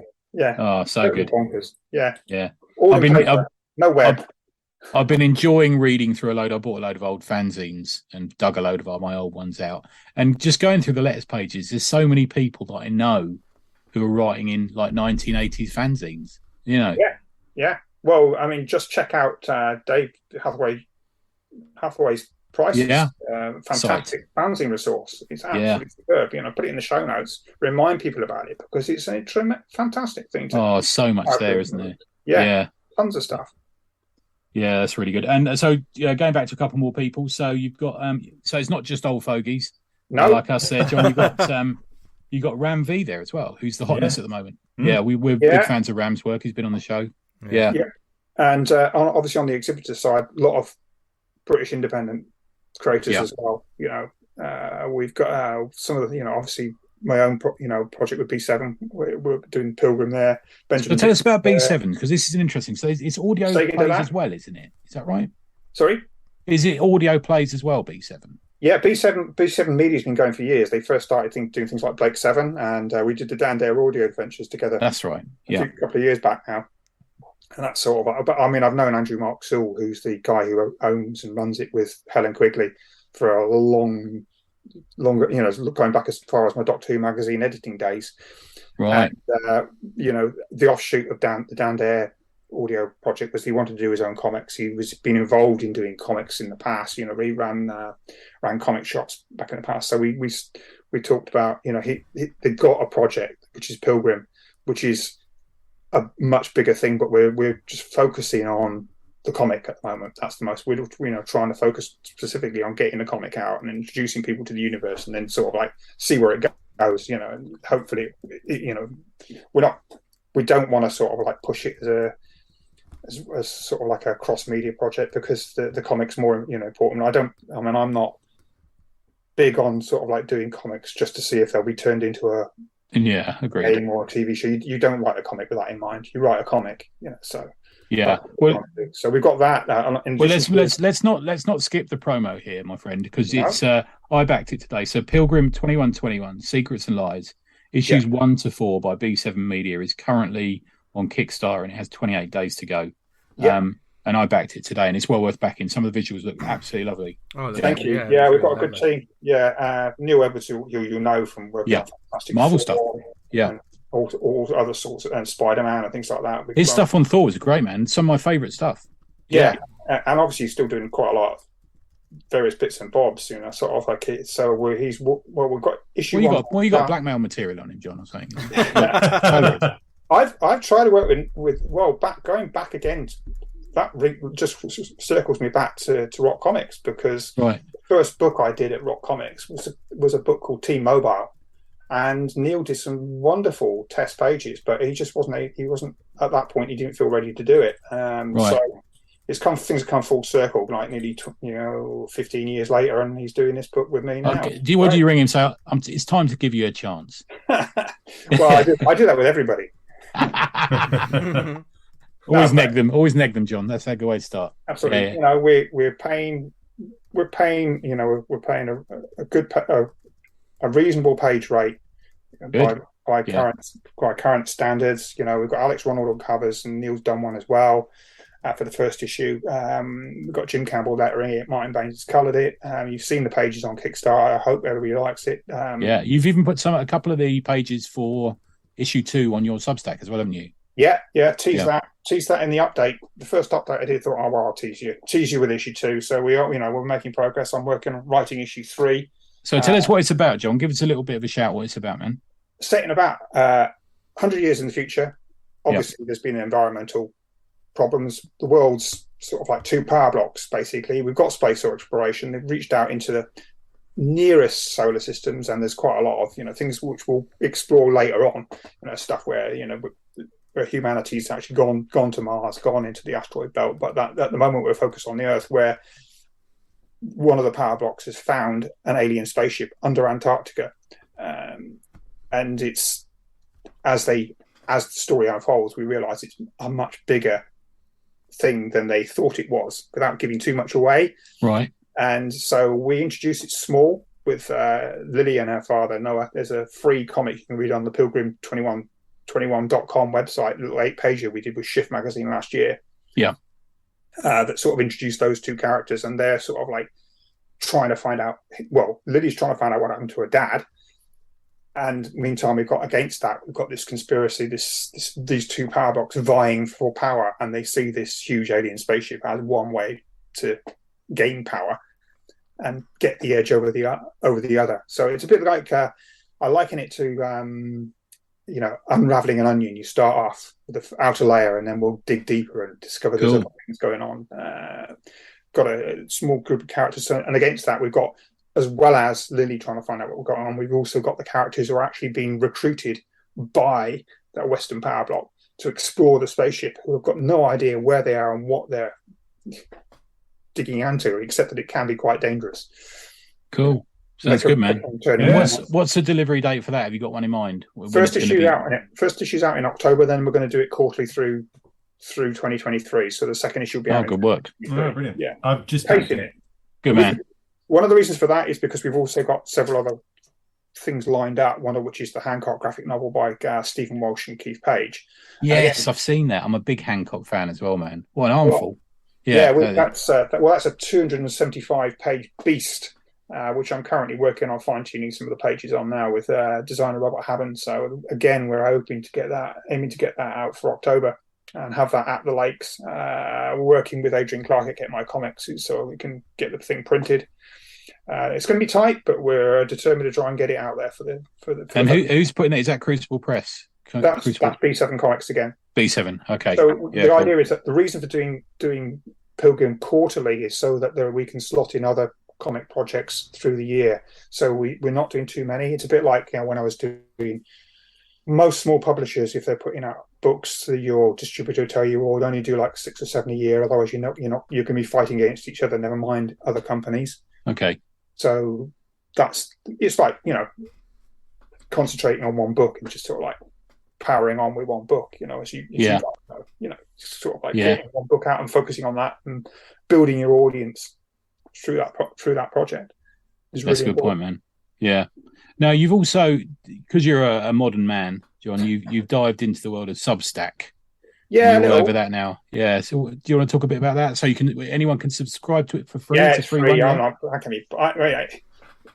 Oh, so good. Bonkers. Yeah. No web. I've been enjoying reading through I bought a load of old fanzines and dug a load of my old ones out, and just going through the letters pages. There's so many people that I know who are writing in like 1980s fanzines. Yeah. Well, I mean, just check out Dave Hathaway's Prices. Yeah. Fantastic fanzine resource. It's absolutely superb. Put it in the show notes. Remind people about it because it's a fantastic thing. So much there, isn't there? Yeah. Tons of stuff. Yeah, that's really good. And so, going back to a couple more people. So you've got, so it's not just old fogies. No, like I said, John, you got Ram V there as well, who's the hotness at the moment. Yeah, we're big fans of Ram's work. He's been on the show. Yeah. And obviously on the exhibitor side, a lot of British independent creators as well. We've got some of the, obviously my own, project with B7. We're doing Pilgrim there. Benjamin, tell us about B7 because this is an interesting. So it's audio plays as well, isn't it? Is that right? Sorry, is it audio plays as well? B7. Yeah, B7 Media's been going for years. They first started doing things like Blake 7, and we did the Dan Dare audio adventures together. That's right. Yeah, a couple of years back now. And that's sort of, but I mean, I've known Andrew Mark Sewell, who's the guy who owns and runs it with Helen Quigley for a longer, going back as far as my Doctor Who magazine editing days. Right. And, the offshoot of the Dan Dare audio project was he wanted to do his own comics. He was been involved in doing comics in the past. He ran comic shops back in the past. So we talked about, they've got a project which is Pilgrim, which is a much bigger thing, but we're just focusing on the comic at the moment. That's the most we're trying to focus specifically on getting the comic out and introducing people to the universe, and then sort of like see where it goes. And hopefully, we don't want to sort of like push it as sort of like a cross media project because the comic's more important. I'm not big on sort of like doing comics just to see if they'll be turned into a agreed. game or a TV show. You don't write a comic with that in mind. You write a comic, so Yeah. Well, so we've got that. Let's not skip the promo here, my friend, because it's I backed it today. So Pilgrim 2121 Secrets and Lies issues 1 to 4 by B7 Media is currently on Kickstarter and it has 28 days to go. Yeah. And I backed it today, and it's well worth backing. Some of the visuals look absolutely lovely. Oh, thank you. Yeah, we've got a good team. Yeah, Neil Edwards, you know from working on Fantastic Marvel Four, stuff. Yeah, all other sorts, and Spider-Man and things like that. His stuff on Thor was great, man. Some of my favourite stuff. Yeah, and obviously he's still doing quite a lot of various bits and bobs, sort of like it. So we've got issue. Well, you got blackmail material on him, John. I'm saying. I've tried to work with going back again. That just circles me back to Rock Comics, because the first book I did at Rock Comics was a book called T-Mobile, and Neil did some wonderful test pages, but he just wasn't at that point. He didn't feel ready to do it. So things have come full circle, like nearly 15 years later, and he's doing this book with me now. Okay. Do you ring him and say it's time to give you a chance? Well, I do that with everybody. Always neg them, John. That's a good way to start. Absolutely. Yeah. We're paying a reasonable page rate by current standards. We've got Alex Ronald on covers, and Neil's done one as well for the first issue. We've got Jim Campbell lettering it. Martin Baines has coloured it. You've seen the pages on Kickstarter. I hope everybody likes it. You've even put a couple of the pages for issue 2 on your Substack as well, haven't you? Yeah. Tease that in the update. The first update I did, thought, I'll tease you with issue 2. So we're making progress. I'm working on writing issue 3. So tell us what it's about, John. Give us a little bit of a shout what it's about, man. Setting about 100 years in the future. Obviously, there's been environmental problems. The world's sort of like 2 power blocks, basically. We've got space exploration. They've reached out into the nearest solar systems, and there's quite a lot of things which we'll explore later on. Stuff where where humanity's actually gone to Mars, gone into the asteroid belt, but that at the moment we're focused on the Earth, where one of the power blocks has found an alien spaceship under Antarctica, and it's as the story unfolds, we realise it's a much bigger thing than they thought it was, without giving too much away. Right. And so we introduce it small with Lily and her father Noah. There's a free comic you can read on the Pilgrim 21.com website, a little 8-pager we did with Shift magazine last year. Yeah. That sort of introduced those 2 characters, and they're sort of like trying to find out. Well, Lily's trying to find out what happened to her dad, and meantime we've got this conspiracy, these 2 power blocks vying for power, and they see this huge alien spaceship as one way to gain power and get the edge over the other. So it's a bit like I liken it to unraveling an onion. You start off with the outer layer, and then we'll dig deeper and discover there's other things going on. Got a small group of characters, and against that we've got, as well as Lily trying to find out what's going on, we've also got the characters who are actually being recruited by that Western power block to explore the spaceship, who have got no idea where they are and what they're digging into, except that it can be quite dangerous. Cool. So that's good, man. What's the delivery date for that? Have you got one in mind? First issue's out in October. Then we're going to do it quarterly through 2023. So the second issue will be out. Good work. Oh, brilliant. Yeah, I've just taken it. Good man. One of the reasons for that is because we've also got several other things lined up. One of which is the Hancock graphic novel by Stephen Walsh and Keith Page. Yes, I've seen that. I'm a big Hancock fan as well, man. What an armful. That's a 275-page beast. Which I'm currently working on fine-tuning some of the pages on now with designer Robert Hammond. So again, we're aiming to get that out for October and have that at the Lakes. We're working with Adrian Clark at Get My Comics so we can get the thing printed. It's going to be tight, but we're determined to try and get it out there for the. And who's putting it? Is that Crucible Press? That's B7 Comics again. B7, okay. So the idea is that the reason for doing Pilgrim quarterly is so that we can slot in other comic projects through the year. So we're not doing too many. It's a bit like when I was doing most small publishers, if they're putting out books, your distributor tell you, well, only do like 6 or 7 a year, otherwise you're going to be fighting against each other, never mind other companies. Okay. So it's like concentrating on one book and just sort of like powering on with one book. As you know, sort of like getting one book out and focusing on that and building your audience through that project. That's a good point, man. Yeah. Now you've also, because you're a modern man, John, you've dived into the world of Substack. Yeah, you're all over that now. Yeah. So do you want to talk a bit about that? So anyone can subscribe to it for free. Yeah, it's free.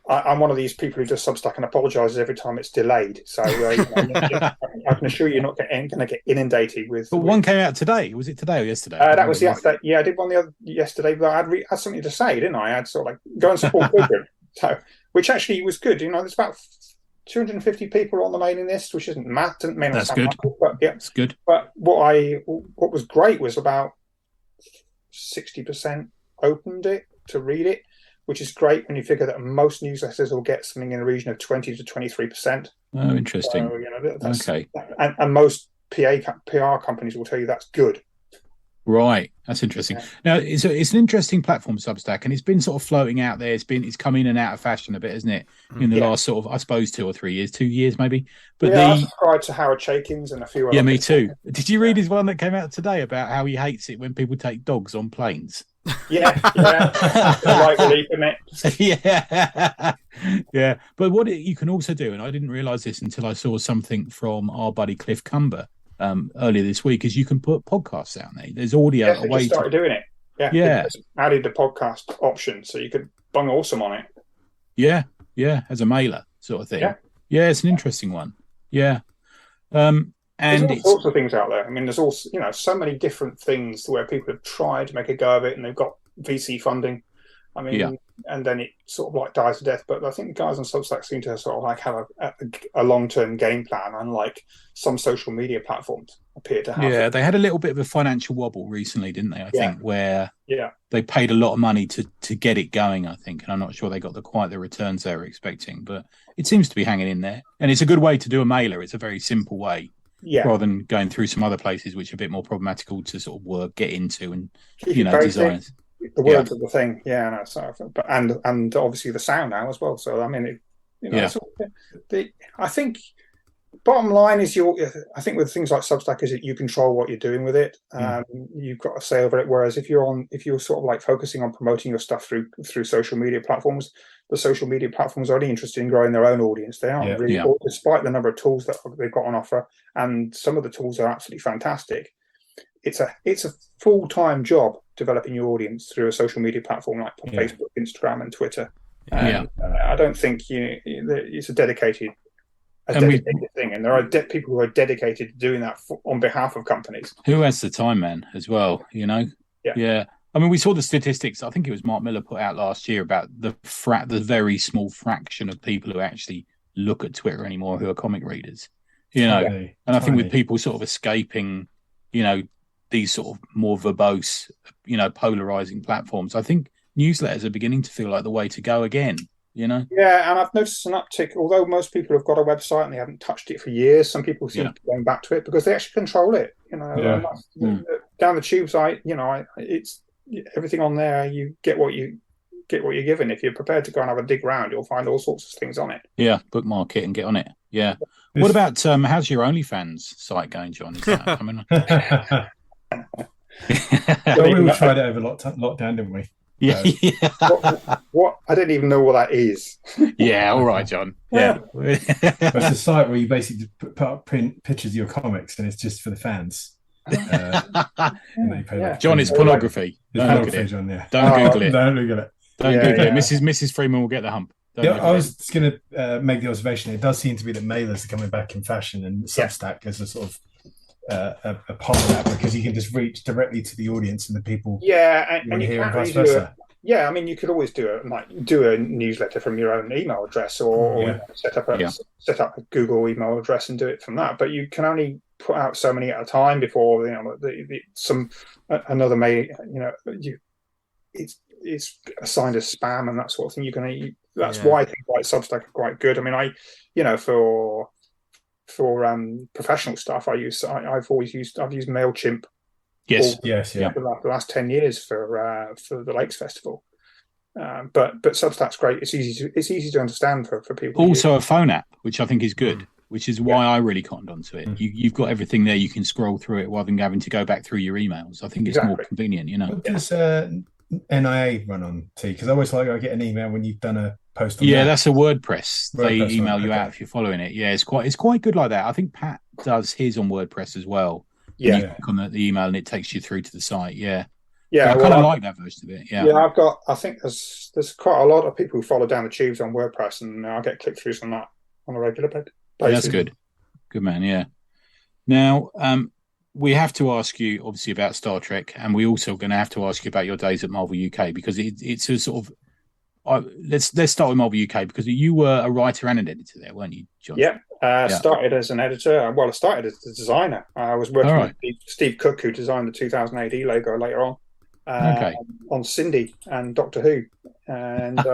I'm one of these people who does Substack and apologizes every time it's delayed. So I can assure you, you're not going to get inundated with. But one came out today. Was it today or yesterday? That was yesterday. Yeah, I did one yesterday. But I had something to say, didn't I? I had sort of like go and support Pilgrim. So, which actually was good. There's about 250 people on the mailing list, which isn't math. Doesn't mean that's good. But yeah, it's good. But what was great was about 60% opened it to read it, which is great when you figure that most newsletters will get something in the region of 20 to 23%. Oh, interesting. So, okay. And most PR companies will tell you that's good. Right, that's interesting. Yeah. Now, it's an interesting platform, Substack, and it's been sort of floating out there. It's come in and out of fashion a bit, isn't it? In the last sort of, I suppose, 2 or 3 years, 2 years maybe. But I subscribed to Howard Chaykin's and a few other. Yeah, me too. Did you read his one that came out today about how he hates it when people take dogs on planes? Yeah. Right relief, isn't it? Yeah. But what you can also do, and I didn't realise this until I saw something from our buddy Cliff Cumber earlier this week, is you can put podcasts out there. There's audio. Yes, they started doing it. Yeah. Added the podcast option, so you could bung awesome on it. Yeah, as a mailer sort of thing. Yeah, it's an interesting one. Yeah. And there's all sorts of things out there. I mean, there's also, so many different things where people have tried to make a go of it and they've got VC funding. I mean, and then it sort of like dies to death. But I think guys on Substack seem to sort of like have a long-term game plan, unlike some social media platforms appear to have. Yeah, they had a little bit of a financial wobble recently, didn't they? I think where they paid a lot of money to get it going, I think. And I'm not sure they got quite the returns they were expecting, but it seems to be hanging in there. And it's a good way to do a mailer. It's a very simple way. Yeah. Rather than going through some other places which are a bit more problematical to sort of get into and design. The words of the thing, but and obviously the sound now as well. So I mean, I think bottom line is I think with things like Substack is that you control what you're doing with it. You've got a say over it. Whereas if you're sort of like focusing on promoting your stuff through social media platforms, the social media platforms are only interested in growing their own audience. They aren't really, despite the number of tools that they've got on offer, and some of the tools are absolutely fantastic. It's a full-time job developing your audience through a social media platform like Facebook, Instagram, and Twitter. I don't think it's a dedicated thing, and there are people who are dedicated to doing that on behalf of companies. Who has the time, man? As well, Yeah. I mean, we saw the statistics. I think it was Mark Miller put out last year about the very small fraction of people who actually look at Twitter anymore who are comic readers. And I think with people sort of escaping, these sort of more verbose, polarizing platforms, I think newsletters are beginning to feel like the way to go again, Yeah, and I've noticed an uptick, although most people have got a website and they haven't touched it for years, some people seem to be going back to it because they actually control it, Down the tube site, it's everything on there, you get what you're given. If you're prepared to go and have a dig round, you'll find all sorts of things on it. Yeah, bookmark it and get on it. Yeah. What about how's your OnlyFans site going, John? Is that coming on? We all tried it over lockdown, didn't we? Yeah. What? I don't even know what that is. Yeah, all right, John. Yeah. It's a site where you basically put up pictures of your comics and it's just for the fans. John, it's pornography. Don't look at it. John, Don't Google it. Don't look at it. Don't Google it. Mrs. Freeman will get the hump. I was just going to make the observation. It does seem to be that mailers are coming back in fashion, and Substack as a sort of a part of that, because you can just reach directly to the audience and the people. Yeah, and you hear and vice versa. I mean, you could always do a newsletter from your own email address, or set up a Google email address and do it from that. But you can only put out so many at a time before another mail. It's assigned as spam and that sort of thing. That's why things like Substack are quite good. I mean, for professional stuff, I've used MailChimp. Yes. For the last 10 years for the Lakes Festival. But Substack's great. It's easy to understand for people. Also a phone app, which I think is good. which is why I really cottoned onto it. You've got everything there. You can scroll through it rather than having to go back through your emails. I think it's more convenient, you know. What does NIA run on, T? Because I always I get an email when you've done a post on that's a WordPress. They email you out if you're following it. Yeah, it's quite good like that. I think Pat does his on WordPress as well. Yeah. You click on the email and it takes you through to the site. Yeah. Yeah, I kind of like that version of it. Yeah. Yeah, I think there's quite a lot of people who follow down the tubes on WordPress, and I get click throughs on that on a regular basis. Yeah, that's good. Good man. Yeah. Now, we have to ask you obviously about Star Trek, and we also going to have to ask you about your days at Marvel UK, because it's a sort of. Let's start with Marvel UK, because you were a writer and an editor there, weren't you, John? Yeah. Started as an editor. Well, I started as a designer. I was working with Steve Cook, who designed the 2000 AD logo later on. On Cindy and Doctor Who, and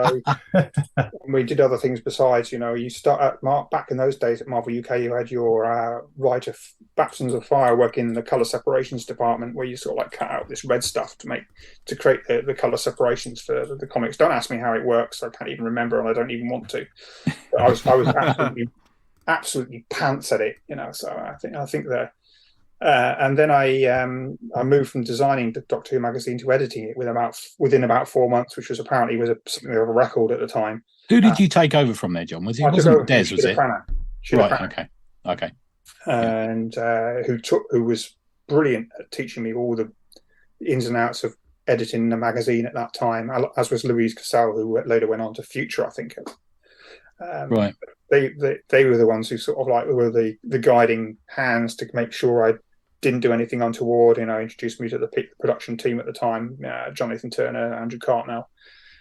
we did other things besides. You know, you start at back in those days at Marvel UK, you had your writer Baptisms of Fire working in the color separations department, where you sort of like cut out this red stuff to create the color separations for the comics. Don't ask me how it works. I can't even remember, and I don't even want to. But I was absolutely pants at it. You know, so I think that. And then I moved from designing the Doctor Who magazine to editing it within about 4 months, which was apparently something of a record at the time. Who did you take over from there, John? Wasn't Des? Was it? Right. Okay. And who was brilliant at teaching me all the ins and outs of editing the magazine at that time, as was Louise Cassell, who later went on to Future, I think. Right. They were the ones who sort of like were the guiding hands to make sure I didn't do anything untoward. You know, introduced me to the production team at the time, Jonathan Turner, Andrew Cartnell.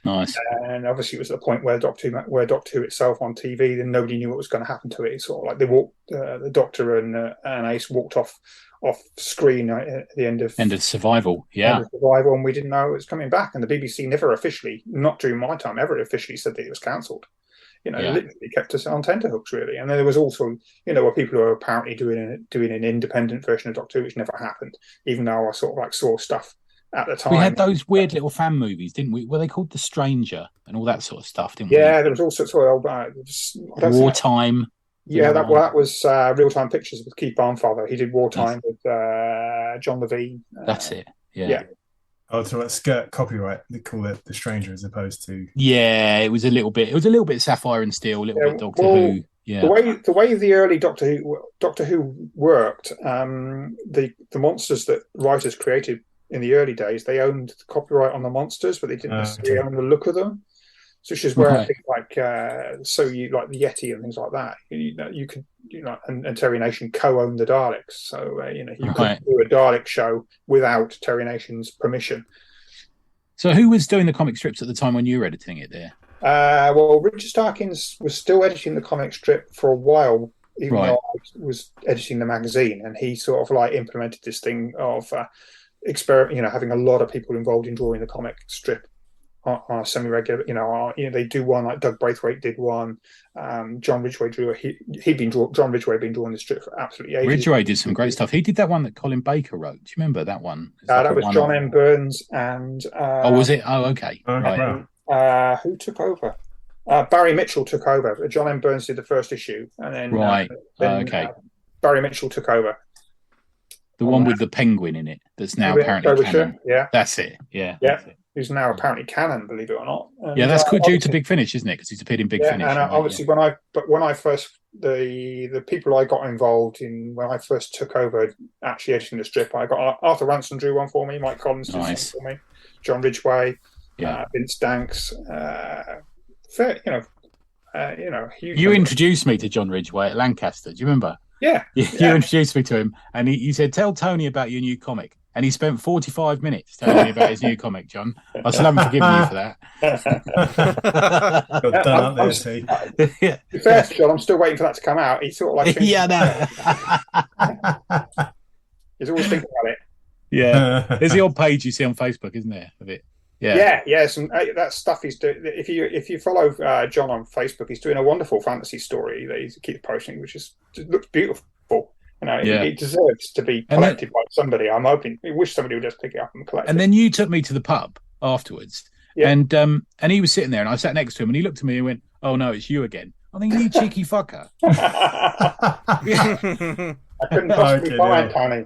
Nice. And obviously, it was at the point where Doctor Who itself on TV, then nobody knew what was going to happen to it. It's sort of like they walked, the Doctor and Ace walked off screen at the end of Survival. Yeah, and we didn't know it was coming back. And the BBC never officially, not during my time, ever officially said that it was cancelled. You know, literally kept us on tenterhooks, really. And then there was also, there were people who were apparently doing an independent version of Doctor Who, which never happened, even though I sort of like saw stuff at the time. We had those weird little fan movies, didn't we? Were they called The Stranger and all that sort of stuff, didn't we? Yeah, there was all sorts of old... Wartime. Yeah, that was Real Time Pictures with Keith Barnfather. He did Wartime with John Levine. That's it, yeah. Oh, so that skirt copyright, they call it The Stranger as opposed to... Yeah, it was a little bit Sapphire and Steel, a little bit Doctor Who. Yeah. The way the early Doctor Who worked, the monsters that writers created in the early days, they owned the copyright on the monsters, but they didn't necessarily own the look of them. So which is where I think like you like the Yeti and things like that. You could and Terry Nation co-owned the Daleks, so you could do a Dalek show without Terry Nation's permission. So who was doing the comic strips at the time when you were editing it there? Well, Richard Starkins was still editing the comic strip for a while, even though I was editing the magazine, and he sort of like implemented this thing of having a lot of people involved in drawing the comic strip on a semi-regular, they do one, like Doug Braithwaite did one. John Ridgway drew. John Ridgway had been drawing the strip for absolutely ages. Ridgway did some great stuff. He did that one that Colin Baker wrote. Do you remember that one? That was John M. Burns and. Was it? Oh, okay. Right. Who took over? Barry Mitchell took over. John M. Burns did the first issue, and then Barry Mitchell took over. The one with the penguin in it. That's now apparently canon. Yeah, that's it. Yeah. That's it. Who's now apparently canon, believe it or not. And, that's due to Big Finish, isn't it? Because he's appeared in Big Finish. And obviously, when I first the people I got involved in when I first took over actually editing the strip, I got Arthur Ransom drew one for me, Mike Collins did one for me, John Ridgway, Vince Danks. You introduced me to John Ridgway at Lancaster. Do you remember? Yeah. You introduced me to him, and he said, "Tell Tony about your new comic." And he spent 45 minutes telling me about his new comic, John. I still haven't forgiven you for that. Got done up there, see. Fair, John, I'm still waiting for that to come out. He's sort of like... He's always thinking about it. Yeah. There's the old page you see on Facebook, isn't there, of it? Yeah. Some, that stuff he's doing. If you follow John on Facebook, he's doing a wonderful fantasy story that he keeps posting, which looks beautiful. It deserves to be collected by somebody. I'm hoping. I wish somebody would just pick it up and collect it. And then you took me to the pub afterwards, and he was sitting there, and I sat next to him, and he looked at me and went, "Oh no, it's you again." I think you cheeky fucker. I couldn't possibly buy it, Kohney.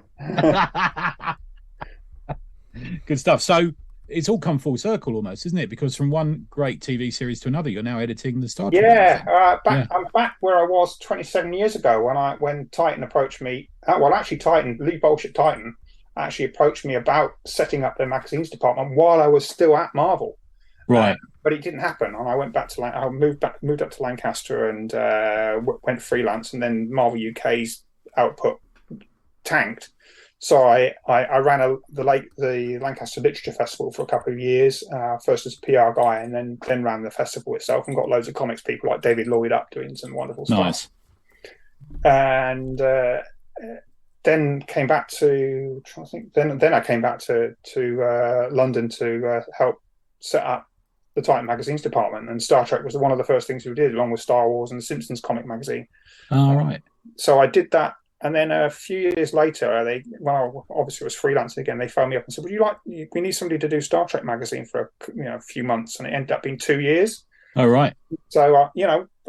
Good stuff. So it's all come full circle almost, isn't it? Because from one great TV series to another, you're now editing the Star Trek. I'm back where I was 27 years ago when Titan approached me. Lee Bolch at Titan actually approached me about setting up their magazines department while I was still at Marvel. Right. But it didn't happen, and I went back to I moved up to Lancaster and went freelance, and then Marvel UK's output tanked. So I ran the Lancaster Literature Festival for a couple of years, first as a PR guy, and then ran the festival itself, and got loads of comics people like David Lloyd up doing some wonderful stuff. Nice. And then came back to Then I came back to London to help set up the Titan Magazines department, and Star Trek was one of the first things we did, along with Star Wars and the Simpsons comic magazine. Oh, right. So I did that. And then a few years later, when I obviously was freelancing again, they phoned me up and said, we need somebody to do Star Trek magazine for a few months. And it ended up being 2 years. Oh, right. So,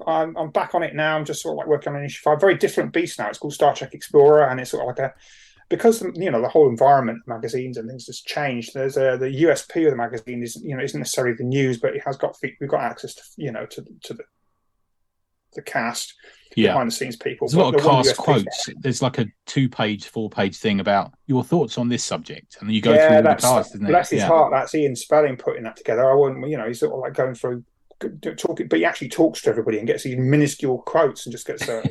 I'm back on it now. I'm just sort of like working on issue 5. Very different beast now. It's called Star Trek Explorer. And it's sort of like because the whole environment of magazines and things has changed. There's the USP of the magazine isn't necessarily the news, but we've got access to the cast. Behind the scenes people. There's a lot of cast quotes. There's like a 2-page, 4-page thing about your thoughts on this subject, and then you go through all the cast, isn't it? Bless his heart. That's Ian Spelling putting that together. I wouldn't, he's sort of like going through talking, but he actually talks to everybody and gets these minuscule quotes and just gets. But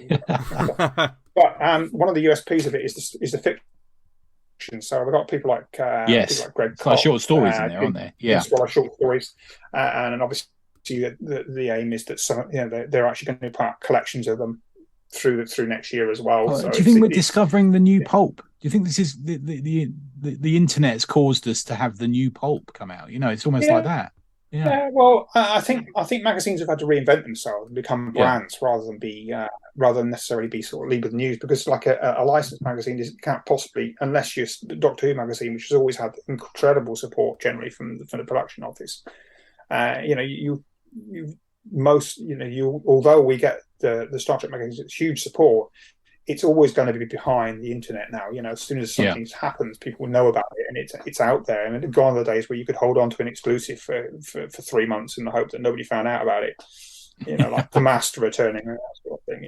one of the USPs of it is the fiction. So we've got people like people like Greg. It's like short stories in there, aren't there? Yeah, short stories, and obviously. The aim is that they're actually going to put out collections of them through next year as well. So do you think we're discovering the new pulp? Do you think this is the internet's caused us to have the new pulp come out? It's almost like that. Yeah. Well, I think magazines have had to reinvent themselves and become brands rather than necessarily be sort of lead with news. Because like a licensed magazine can't possibly, unless you're Doctor Who magazine, which has always had incredible support generally from the production office. Although we get the Star Trek magazines huge support, it's always going to be behind the internet now. As soon as something happens, people know about it and it's out there. And gone are the days where you could hold on to an exclusive for 3 months in the hope that nobody found out about it. Like the Master returning and that sort of thing.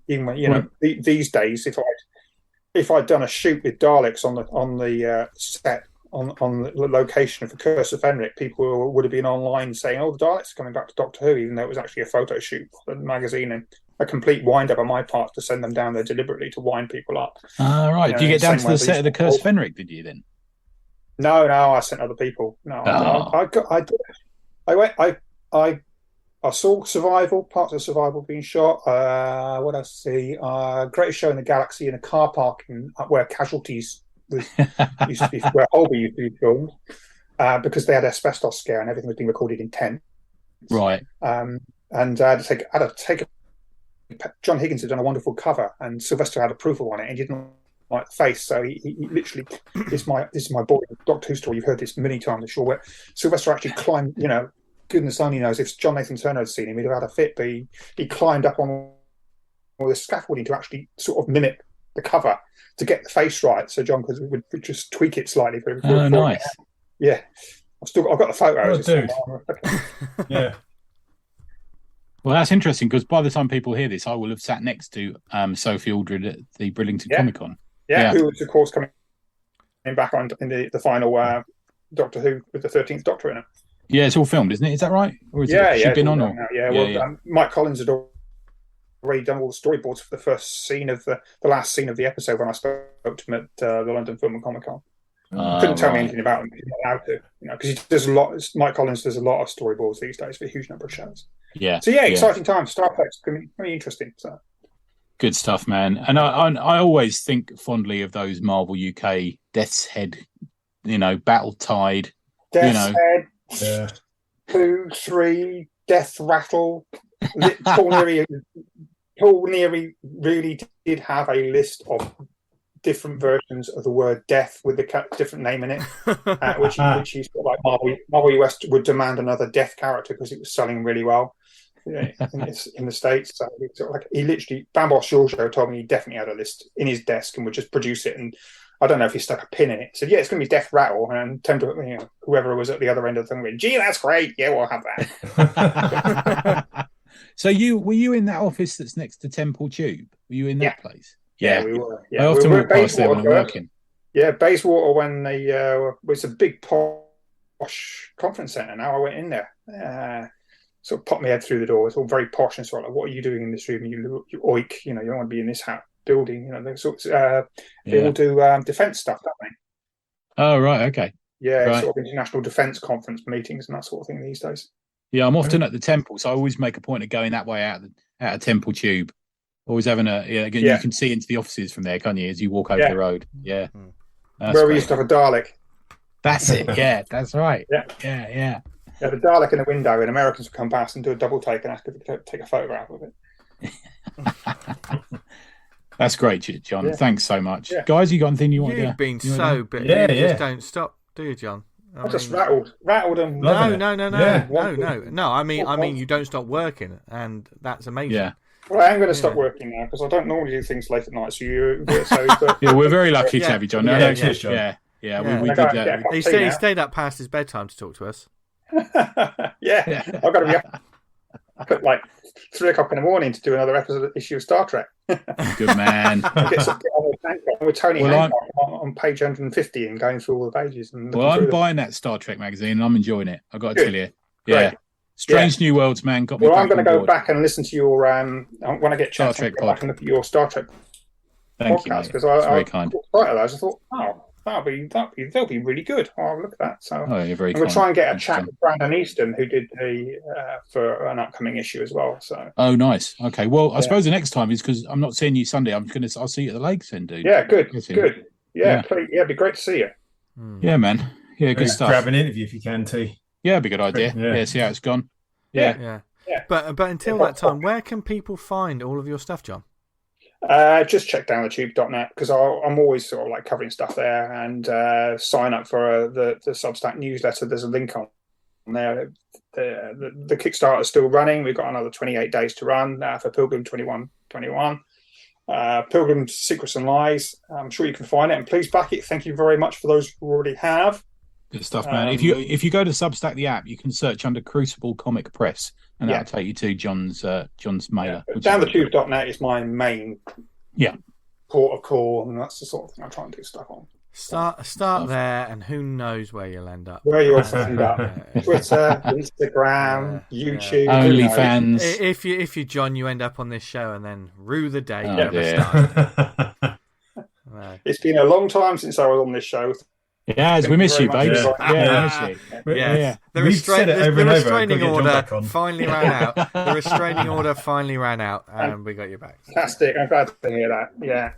Even when these days, if I'd done a shoot with Daleks on the set. On the location of the Curse of Fenric, people would have been online saying, "Oh, the Daleks are coming back to Doctor Who," even though it was actually a photo shoot for the magazine and a complete wind-up on my part to send them down there deliberately to wind people up. Right. Did you get down to the set of the Curse of Fenric? Did you then? No. I sent other people. No, I saw Survival, parts of Survival being shot. What else? Greatest Show in the Galaxy in a car park up where Casualties. Used to be where Holby used to be filmed because they had an asbestos scare and everything was being recorded in tents. Right. And I had to take John Higgins had done a wonderful cover and Sylvester had approval on it and he didn't like the face, so he literally this is my boy Doctor Who story. You've heard this many times, I'm sure. Where Sylvester actually climbed. Goodness only knows if John Nathan Turner had seen him, he'd have had a fit. But he climbed up on all the scaffolding to actually sort of mimic the cover to get the face right, so John would just tweak it slightly for him. Oh, nice. Yeah, I've got the photos. Oh, dude. Yeah. Well, that's interesting because by the time people hear this, I will have sat next to Sophie Aldred at the Bridlington Comic Con. Yeah, who was of course coming back on in the final Doctor Who with the 13th Doctor in it. Yeah, it's all filmed, isn't it? Is that right? Or is she been on? Mike Collins had already done all the storyboards for the first scene of the last scene of the episode when I spoke to him at the London Film and Comic Con. Couldn't tell me anything about him. He's not allowed to, because he does a lot. Mike Collins does a lot of storyboards these days for a huge number of shows. Yeah. So exciting times. Star Trek's going to be very interesting. So good stuff, man. And I always think fondly of those Marvel UK Death's Head, Battle Tide. Death's Head. 2, 3, Death Rattle. Paul Neary really did have a list of different versions of the word death with a different name in it, which he's like Marvel US would demand another death character because it was selling really well. in the States. So he literally, Bambos Giorgio told me he definitely had a list in his desk and would just produce it. And I don't know if he stuck a pin in it. He said, "Yeah, it's going to be Death Rattle," and tend to, whoever was at the other end of the thing went, "Gee, that's great. Yeah, we'll have that." So were you in that office that's next to Temple Tube? Were you in that place? Yeah, we were. Yeah. I often walk past there when I'm working. Yeah, Bayswater, when they was a big posh conference centre. Now I went in there, sort of popped my head through the door. It's all very posh and sort of like, "What are you doing in this room? You oik, you don't want to be in this building." They all do defence stuff, don't they? Oh right, okay. Yeah, right. Sort of international defence conference meetings and that sort of thing these days. Yeah, I'm often at the Temple, so I always make a point of going that way out of Temple Tube. Always having you can see into the offices from there, can't you, as you walk over the road? Yeah. Where we used to have a Dalek. That's it. Yeah, that's right. Yeah, the Dalek in the window, and Americans would come past and do a double take and ask if we could take a photograph of it. That's great, John. Thanks so much, guys. You got anything you want? You've been so big. You just don't stop, do you, John? I just rattled and no. I mean, you don't stop working, and that's amazing. Yeah. Well, I am going to stop working now because I don't normally do things late at night. So we're very lucky to have you, John. We did that. He stayed up past his bedtime to talk to us. I've got to be up at like 3 o'clock in the morning to do another issue of Star Trek. Good man. With Tony Hancock on page 150 and going through all the pages. I'm buying that Star Trek magazine and I'm enjoying it. I've got to tell you. Yeah. Great. Strange New Worlds, man. Got me. Well, I'm going to go back and listen to your when I get Star Trek go back and look at your Star Trek podcast because very kind. I thought, they'll be really good. I'll look at that. So you're very I'm going to try and get a chat with Brandon Easton, who did the for an upcoming issue as well. So nice. Okay, well, I suppose the next time is because I'm not seeing you Sunday. I'll see you at the Lakes then, dude. Yeah, good. Yeah, it'd be great to see you. Yeah, man. Yeah, good stuff. Grab an interview if you can too. Yeah, it'd be a good idea. Yeah, see how it's gone. Yeah. But until that time, where can people find all of your stuff, John? Just check downthetube.net because I'm always sort of like covering stuff there, and sign up for the Substack newsletter. There's a link on there. The Kickstarter is still running. We've got another 28 days to run for Pilgrim 2121. Pilgrim Secrets and Lies. I'm sure you can find it, and please back it. Thank you very much for those who already have. Good stuff, man. If you go to Substack the app, you can search under Crucible Comic Press, and that'll take you to John's mailer. Downthetube.net is my main port of call, and that's the sort of thing I try and do stuff on. Start there, and who knows where you'll end up. Where you'll end up. Twitter, Instagram, YouTube. OnlyFans. If you're John, you end up on this show, and then rue the day you ever started. It's been a long time since I was on this show. Yeah, we miss you, babe. The restraining order finally ran out. The restraining order finally ran out, and we got you back. Fantastic! I'm glad to hear that. Yeah,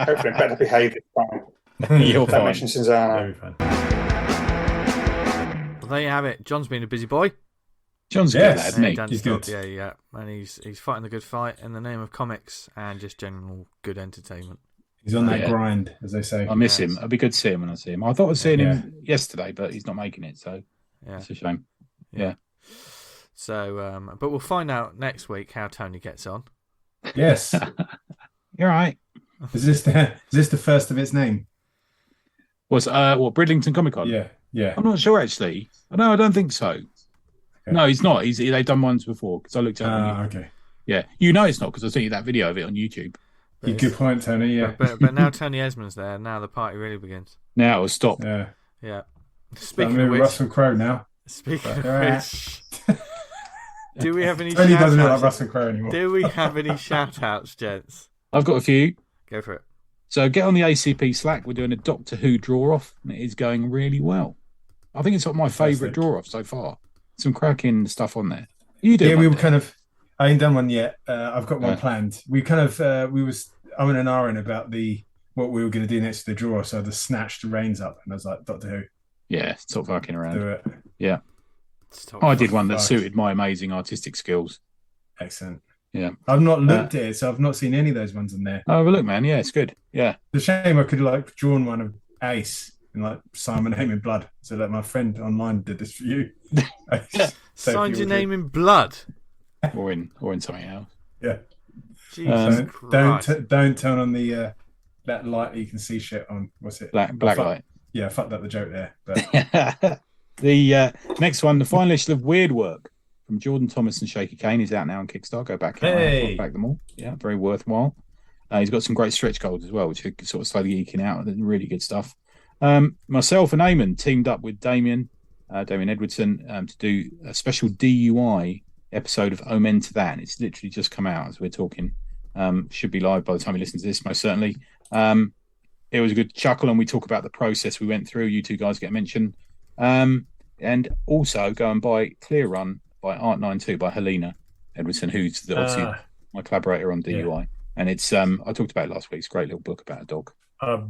hopefully I'm better behaved this time. You're fine. Mention Susanna. Well, there you have it. John's been a busy boy. John's good, isn't he? He's good. Yeah, and he's fighting the good fight in the name of comics and just general good entertainment. He's on that grind, as they say. I miss him. It'd be good to see him when I see him. I thought I'd seen him yesterday, but he's not making it, so it's a shame. Yeah. So, but we'll find out next week how Tony gets on. Yes. You're right. Is this the first of its name? Bridlington Comic Con? Yeah. I'm not sure actually. No, I don't think so. Okay. No, he's not. They've done ones before because I looked at it. Okay. Yeah, it's not because I sent you that video of it on YouTube. Good point, Tony. Yeah, but now Tony Esmond's there. Now the party really begins. Now it'll stop. Yeah. Speaking of which, Russell Crowe now. Speaking of which, do we have any? Tony doesn't look like Russell Crowe anymore. Do we have any shout-outs, gents? I've got a few. Go for it. So get on the ACP Slack. We're doing a Doctor Who draw-off, and it is going really well. I think it's my favourite draw-off so far. Some cracking stuff on there. You do? Yeah, we were kind of. I ain't done one yet. I've got one planned. We kind of I went an hour about what we were going to do next to the draw. So I just snatched the reins up and I was like, Doctor Who. Yeah, stop fucking around. Do it. Yeah. I did one that suited my amazing artistic skills. Excellent. Yeah. I've not looked at it, so I've not seen any of those ones in there. Oh, but look, man. Yeah, it's good. Yeah. It's a shame I could have drawn one of Ace and sign my name in blood. So my friend online did this for you. Signed your name in blood? or in something else. Yeah. Jesus Christ. Don't turn on the that light you can see shit on. What's it? Black light. Yeah, fucked up the joke there. But the next one, the final issue of Weird Work from Jordan Thomas and Shaky Kane is out now on Kickstarter. Go back. Hey. Back them all. Yeah, very worthwhile. He's got some great stretch goals as well, which are sort of slowly eking out. Really good stuff. Myself and Eamon teamed up with Damien Edwardson to do a special DUI episode of Omen to That. And it's literally just come out as we're talking. Should be live by the time you listen to this, most certainly. It was a good chuckle, and we talk about the process we went through. You two guys get mentioned. And also go and buy Clear Run by Art92 by Helena Edwardson, who's obviously my collaborator on DUI. Yeah. And it's I talked about it last week. It's a great little book about a dog. I've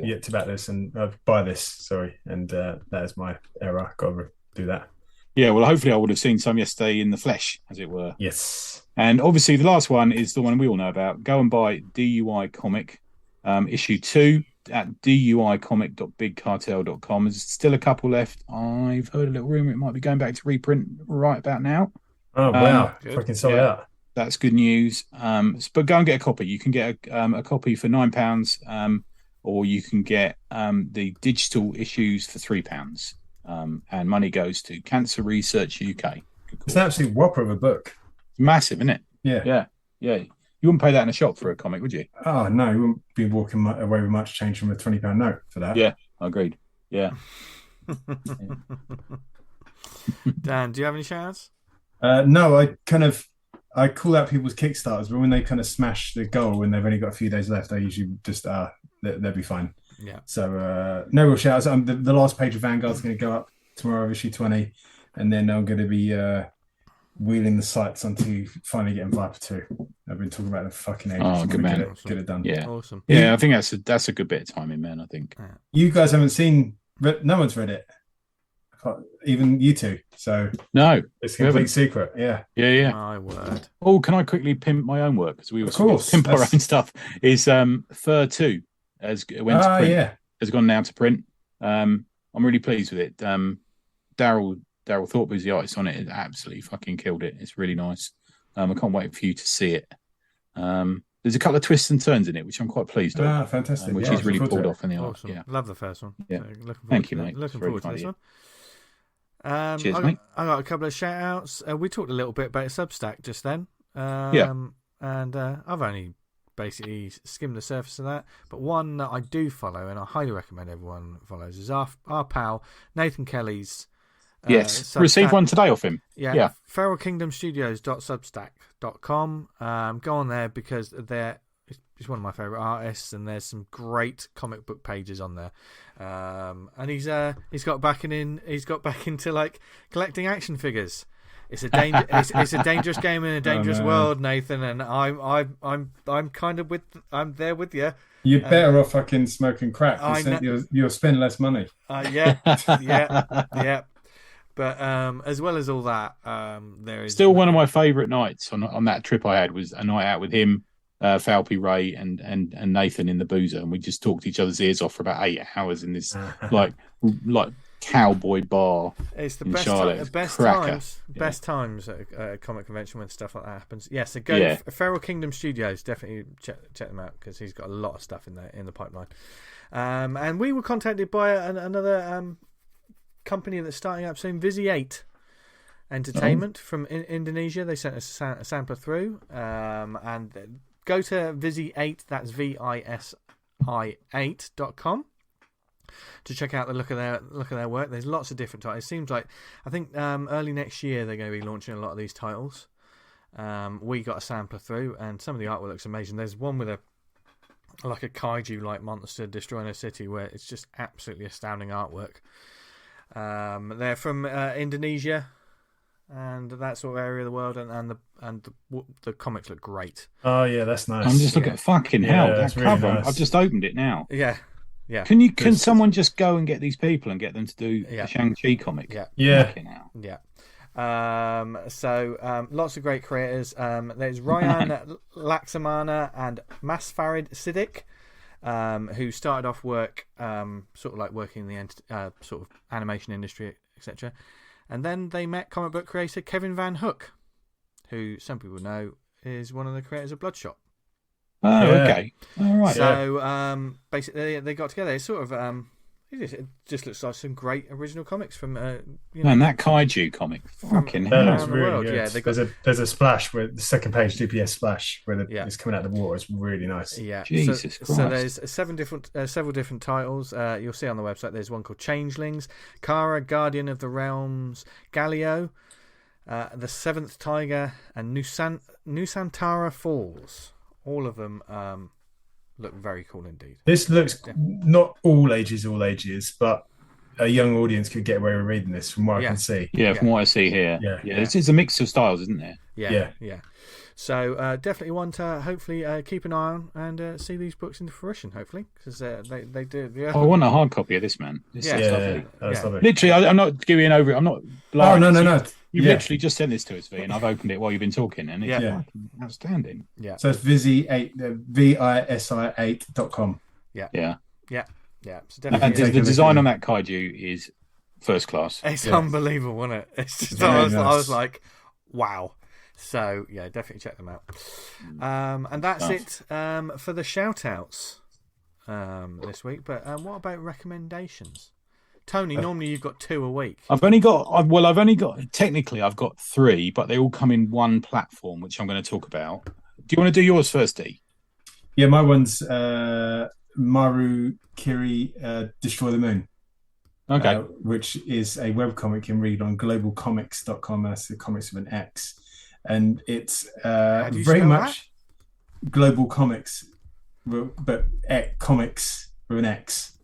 yet to back this and buy this. Sorry, and that is my error. Got to do that. Yeah, well, hopefully I would have seen some yesterday in the flesh, as it were. Yes. And obviously the last one is the one we all know about. Go and buy DUI Comic, issue 2 at duicomic.bigcartel.com. There's still a couple left. I've heard a little rumor it might be going back to reprint right about now. Oh, wow. Fucking sold out. That's good news. But go and get a copy. You can get a copy for £9, or you can get the digital issues for £3. And money goes to Cancer Research UK. It's an absolute whopper of a book. It's massive, isn't it? Yeah. You wouldn't pay that in a shop for a comic, would you? Oh, no. You wouldn't be walking away with much change from a £20 note for that. Yeah, I agreed. Yeah. Dan, do you have any shout-outs? No, I call out people's Kickstarters, but when they kind of smash the goal and they've only got a few days left, I usually just they'll be fine. Yeah. So no real shout outs. The last page of Vanguard's going to go up tomorrow, issue 20, and then I'm going to be wheeling the sights onto finally getting Viper 2. I've been talking about the fucking ages. Oh, good man. Get it done. Yeah. Awesome. Yeah, I think that's a good bit of timing, man, I think. You guys haven't seen, no one's read it. Even you two. So no, it's a complete secret. Yeah. My word. Oh, can I quickly pimp my own work? Because we of course pimp our own stuff. Is Fur 2 has went to print. Yeah. Has gone now to print. I'm really pleased with it. Daryl Thorpe, who's the artist on it, has absolutely fucking killed it. It's really nice. I can't wait for you to see it. There's a couple of twists and turns in it, which I'm quite pleased with. Fantastic. Which he's really pulled off in the art. Awesome. Yeah. Love the first one. Yeah. So thank you, mate. Looking forward to this one. Cheers, mate. I got a couple of shout outs. We talked a little bit about Substack just then. And I've only basically skimmed the surface of that. But one that I do follow, and I highly recommend everyone follows, is our pal Nathan Kelly's. Yes, received one today off him. Yeah. feralkingdomstudios.substack.com. Go on there because he's one of my favourite artists, and there's some great comic book pages on there. And he's got back into like collecting action figures. It's a it's a dangerous game in a dangerous world, Nathan, and I'm kind of I'm there with you. You're better off fucking smoking crack. You'll spend less money. Yeah. But as well as all that, there is still one of my favourite nights on that trip I had was a night out with him, Falpy, Ray, and Nathan in the boozer, and we just talked each other's ears off for about 8 hours in this like cowboy bar. It's the in best Charlotte. Best times at a comic convention when stuff like that happens. So go to Feral Kingdom Studios. Definitely check them out because he's got a lot of stuff in the pipeline. And we were contacted by another company that's starting up soon, Visi 8 Entertainment from Indonesia. They sent us a sampler through, and go to Visi 8. That's VISI8.com to check out the look of their work. There's lots of different titles. It seems like I think early next year they're going to be launching a lot of these titles. We got a sampler through, and some of the artwork looks amazing. There's one with a kaiju like monster destroying a city where it's just absolutely astounding artwork. They're from Indonesia and that sort of area of the world, and the comics look great. Oh yeah, that's nice. I'm just looking at fucking hell. That really cover. nice. I've just opened it now. Yeah. Can someone just go and get these people and get them to do a Shang-Chi comic? Yeah. So lots of great creators. There's Ryan Laksamana and Masfarid Siddiq, who started off work sort of like working in the sort of animation industry, etc. And then they met comic book creator Kevin Van Hook, who some people know is one of the creators of Bloodshot. Oh, okay. All right. So basically, they got together. It's sort of it just looks like some great original comics from Man, that kaiju comic, fucking That hell. looks really good. Yeah, there's a splash where the second page DPS splash where it's coming out of the water. It's really nice. Yeah, Jesus Christ. So there's several different titles. You'll see on the website. There's one called Changelings, Kara, Guardian of the Realms, Galio, the Seventh Tiger, and Nusantara Falls. All of them look very cool indeed. This looks not all ages, but a young audience could get away with reading this from what I can see. Yeah, from what I see here. Yeah. It's a mix of styles, isn't there? Yeah. So definitely one to hopefully keep an eye on and see these books into fruition, hopefully, because they do. Yeah. I want a hard copy of this, man. This lovely. Literally, I'm not giving over. I'm not. Blind. Oh no. You've literally just sent this to us, V, and I've opened it while you've been talking, and it's fucking outstanding. Yeah. So it's VISI8.com. Yeah. So definitely the design on that kaiju is first class. It's unbelievable, isn't it? It's just I was like, wow. So yeah, definitely check them out. And that's it for the shout outs this week. But what about recommendations? Tony, normally you've got 2 a week. I've got 3, but they all come in one platform, which I'm going to talk about. Do you want to do yours first, D? Yeah, my one's Maru, Kiru, Destroy the Moon. Okay. Which is a webcomic you can read on globalcomics.com. That's the comics with an X. And it's very much Global Comics, but comics with an X.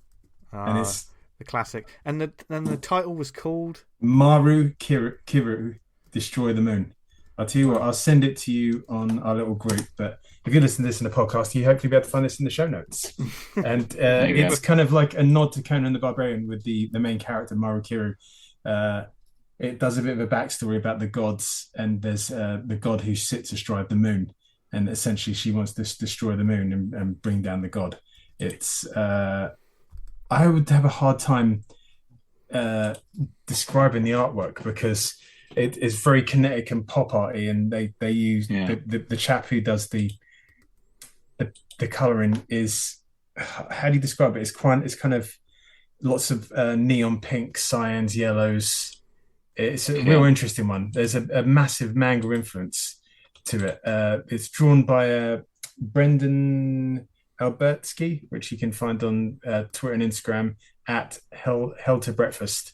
And it's the classic. And the title was called Maru, Kiru, Destroy the Moon. I'll tell you what, I'll send it to you on our little group. But if you listen to this in the podcast, you hopefully be able to find this in the show notes. And it's kind of like a nod to Conan the Barbarian with the main character, Maru Kiru. It does a bit of a backstory about the gods, and there's the god who sits astride the moon, and essentially she wants to destroy the moon and bring down the god. It's I would have a hard time describing the artwork because it is very kinetic and pop arty, and they use the chap who does the colouring is, how do you describe it? It's kind of lots of neon pink, cyans, yellows. It's a real interesting one. There's a massive manga influence to it. It's drawn by Brendan Albertsky, which you can find on Twitter and Instagram at Hell to Breakfast.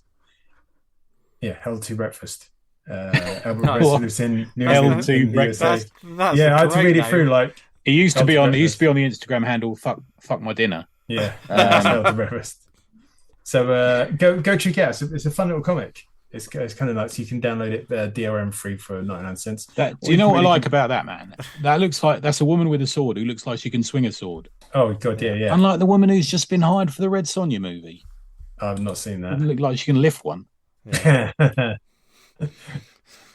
Yeah, Hell to Breakfast. Albert lives in Hell to Breakfast. That's I had to read it through like. It used to be on the Instagram handle. Fuck my dinner. Yeah, Hell to Breakfast. So go check it out. It's a fun little comic. It's kind of like, so you can download it DRM free for 99 cents. Do you know what I like about that, man? That looks like that's a woman with a sword who looks like she can swing a sword. Oh god, yeah. Unlike the woman who's just been hired for the Red Sonja movie. I've not seen that. It look like she can lift one. Yeah. But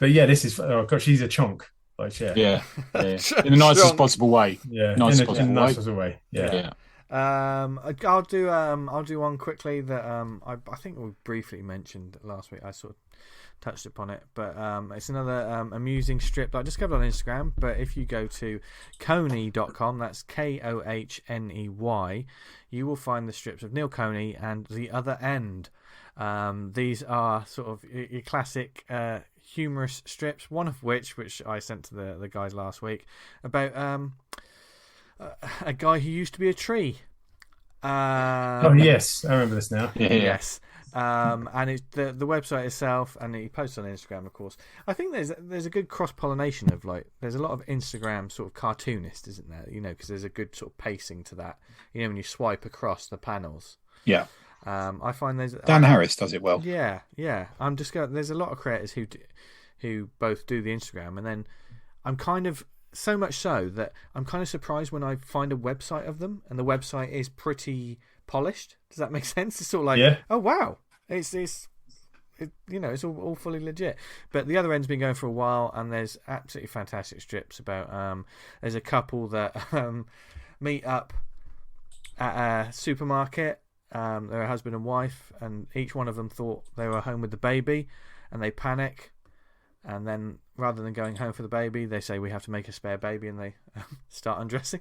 yeah, this is she's a chonk. Like yeah. In the nicest possible way. Yeah, in the nicest way. Yeah. I'll do one quickly that I think we briefly mentioned last week. I sort of touched upon it, but it's another amusing strip that I discovered on Instagram. But if you go to Kohney.com, that's Kohney, you will find the strips of Neil Kohney and The Other End. These are sort of your classic humorous strips, one of which I sent to the guys last week, about a guy who used to be a tree. Oh yes, I remember this now. Yes, and it's the website itself, and he posts on Instagram, of course. I think there's a good cross pollination of there's a lot of Instagram sort of cartoonist, isn't there? Because there's a good sort of pacing to that. When you swipe across the panels. Yeah. I find there's Dan Harris does it well. Yeah. I'm discovering there's a lot of creators who both do the Instagram, and then I'm kind of. So much so that I'm kind of surprised when I find a website of them, and the website is pretty polished. Does that make sense? It's sort of like, oh wow, it's all fully legit. But The Other End's been going for a while, and there's absolutely fantastic strips about. There's a couple that meet up at a supermarket. They're a husband and wife, and each one of them thought they were home with the baby, and they panic. And then rather than going home for the baby, they say we have to make a spare baby, and they start undressing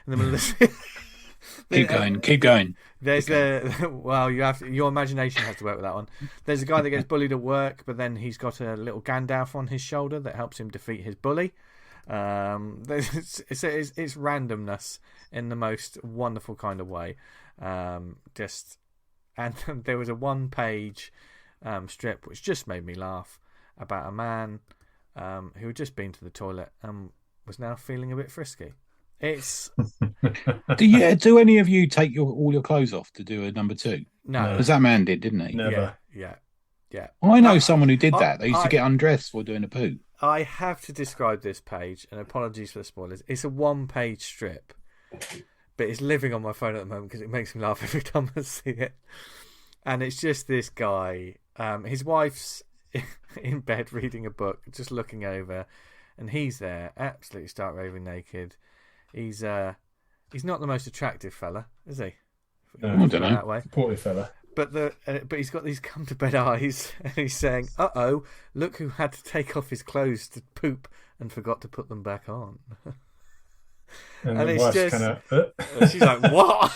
in the middle of the Keep going. There's your imagination has to work with that one. There's a guy that gets bullied at work, but then he's got a little Gandalf on his shoulder that helps him defeat his bully. It's randomness in the most wonderful kind of way. And there was a 1-page strip which just made me laugh about a man who had just been to the toilet and was now feeling a bit frisky. It's do any of you take all your clothes off to do a number 2? No, because that man did, didn't he? Never. Yeah. I know someone who did that. They used to get undressed while doing a poo. I have to describe this page, and apologies for the spoilers. It's a 1-page strip, but it's living on my phone at the moment because it makes me laugh every time I see it. And it's just this guy. His wife's in bed reading a book, just looking over, and he's there, absolutely stark raving naked. He's not the most attractive fella, is he? I don't know. That way. Portly fella. But he's got these come to bed eyes, and he's saying, "Uh-oh, look who had to take off his clothes to poop and forgot to put them back on." And it's just she's like, "What?"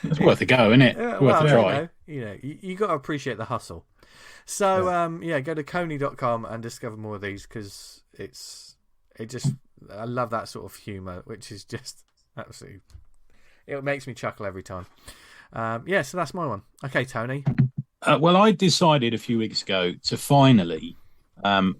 It's worth a go, isn't it? Worth a try. You got to appreciate the hustle. So go to Kohney.com and discover more of these because I love that sort of humour, which is just absolutely. It makes me chuckle every time. So that's my one. Okay, Tony. Well, I decided a few weeks ago to finally pull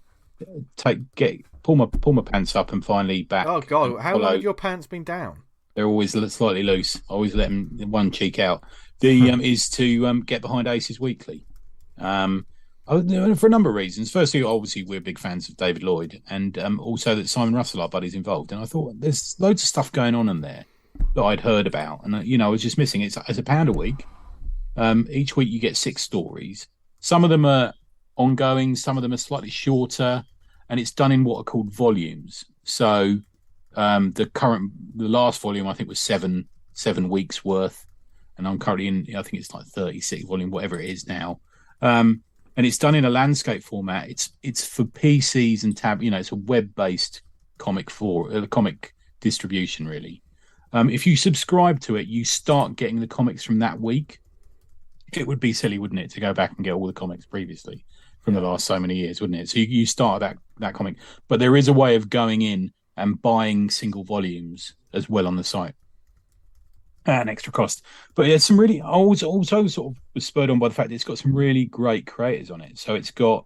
my pants up and finally back. Oh God, how long have your pants been down? They're always slightly loose. I always let them one cheek out. Is to get behind Aces Weekly. For a number of reasons. Firstly, obviously, we're big fans of David Lloyd, and also that Simon Russell, our buddy's involved. And I thought there's loads of stuff going on in there that I'd heard about, and I was just missing. It's £1 a week. Each week you get 6 stories. Some of them are ongoing, some of them are slightly shorter, and it's done in what are called volumes. So the last volume I think was seven weeks worth, and I'm currently in, I think it's like 36 volume, whatever it is now. And it's done in a landscape format. It's for PCs and tab. It's a web-based comic distribution, really. If you subscribe to it, you start getting the comics from that week. It would be silly, wouldn't it, to go back and get all the comics previously from the last so many years, wouldn't it? So you start that comic. But there is a way of going in and buying single volumes as well on the site at an extra cost. But it's some really... I was also sort of spurred on by the fact that it's got some really great creators on it. So it's got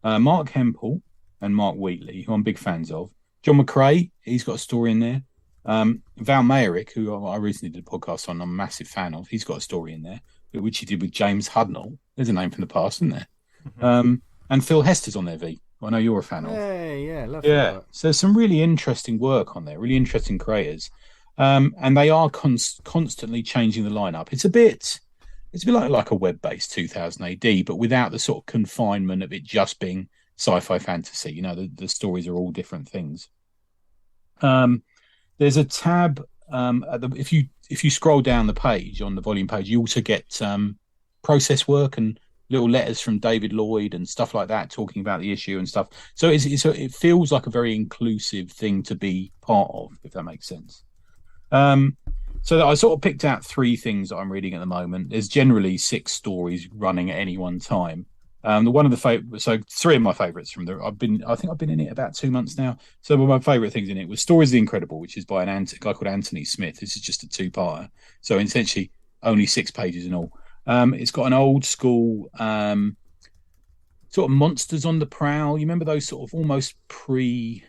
Mark Hempel and Mark Wheatley, who I'm big fans of. John McCrae, he's got a story in there. Val Mayerick, who I recently did a podcast on, I'm a massive fan of. He's got a story in there, which he did with James Hudnall. There's a name from the past, isn't there? Mm-hmm. And Phil Hester's on there, V. I know you're a fan of. Yeah, love that. So there's some really interesting work on there, really interesting creators. And they are constantly changing the lineup. It's a bit like a web-based 2000 AD, but without the sort of confinement of it just being sci-fi fantasy. The stories are all different things. There's a tab if you scroll down the page on the volume page, you also get process work and little letters from David Lloyd and stuff like that, talking about the issue and stuff. So it feels like a very inclusive thing to be part of, if that makes sense. So I sort of picked out 3 things that I'm reading at the moment. There's generally 6 stories running at any one time. So 3 of my favourites from there. I think I've been in it about 2 months now. So one of my favourite things in it was Stories of the Incredible, which is by a guy called Anthony Smith. This is just a 2-parter. So essentially only 6 pages in all. It's got an old school sort of monsters on the prowl. You remember those sort of almost pre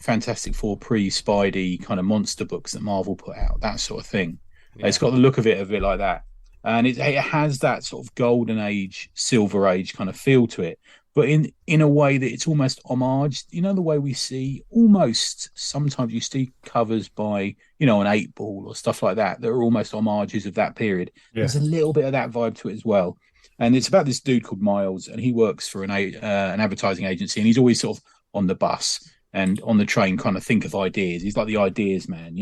Fantastic Four, pre-Spidey kind of monster books that Marvel put out, that sort of thing. Yeah. It's got the look of it a bit like that. And it has that sort of golden age, silver age kind of feel to it, but in a way that it's almost homage. The way we see almost sometimes you see covers by, an 8-ball or stuff like that are almost homages of that period. Yeah. There's a little bit of that vibe to it as well. And it's about this dude called Miles, and he works for an advertising agency, and he's always sort of on the bus and on the train kind of think of ideas. He's like the ideas man,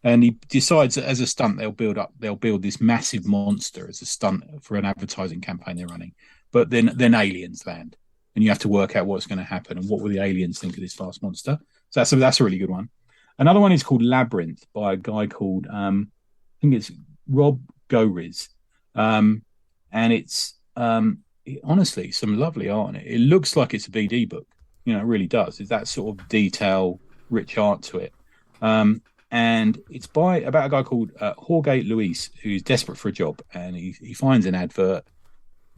And he decides that as a stunt, they'll build this massive monster as a stunt for an advertising campaign they're running. But then aliens land. and you have to work out what's going to happen and what will the aliens think of this vast monster. So that's a really good one. Another one is called Labyrinth by a guy called I think it's Rob Goriz, and it's honestly some lovely art on it. It looks like it's a BD book, it really does. It's that sort of detail, rich art to it. And it's about a guy called Jorge Luis, who's desperate for a job, and he finds an advert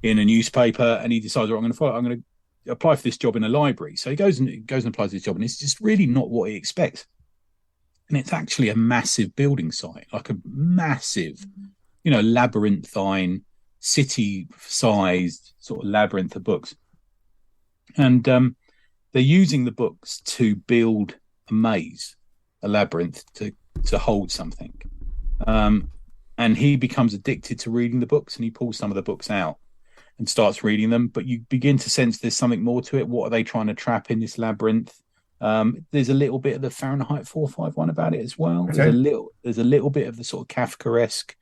in a newspaper, and he decides, I'm going to apply for this job in a library. So he goes and applies for this job, and it's just really not what he expects. And it's actually a massive building site, like a massive, labyrinthine, city-sized sort of labyrinth of books. And they're using the books to build a maze, a labyrinth to hold something. And he becomes addicted to reading the books, and he pulls some of the books out and starts reading them. But you begin to sense there's something more to it. What are they trying to trap in this labyrinth? There's a little bit of the Fahrenheit 451 about it as well. Okay. There's a little bit of the sort of Kafkaesque,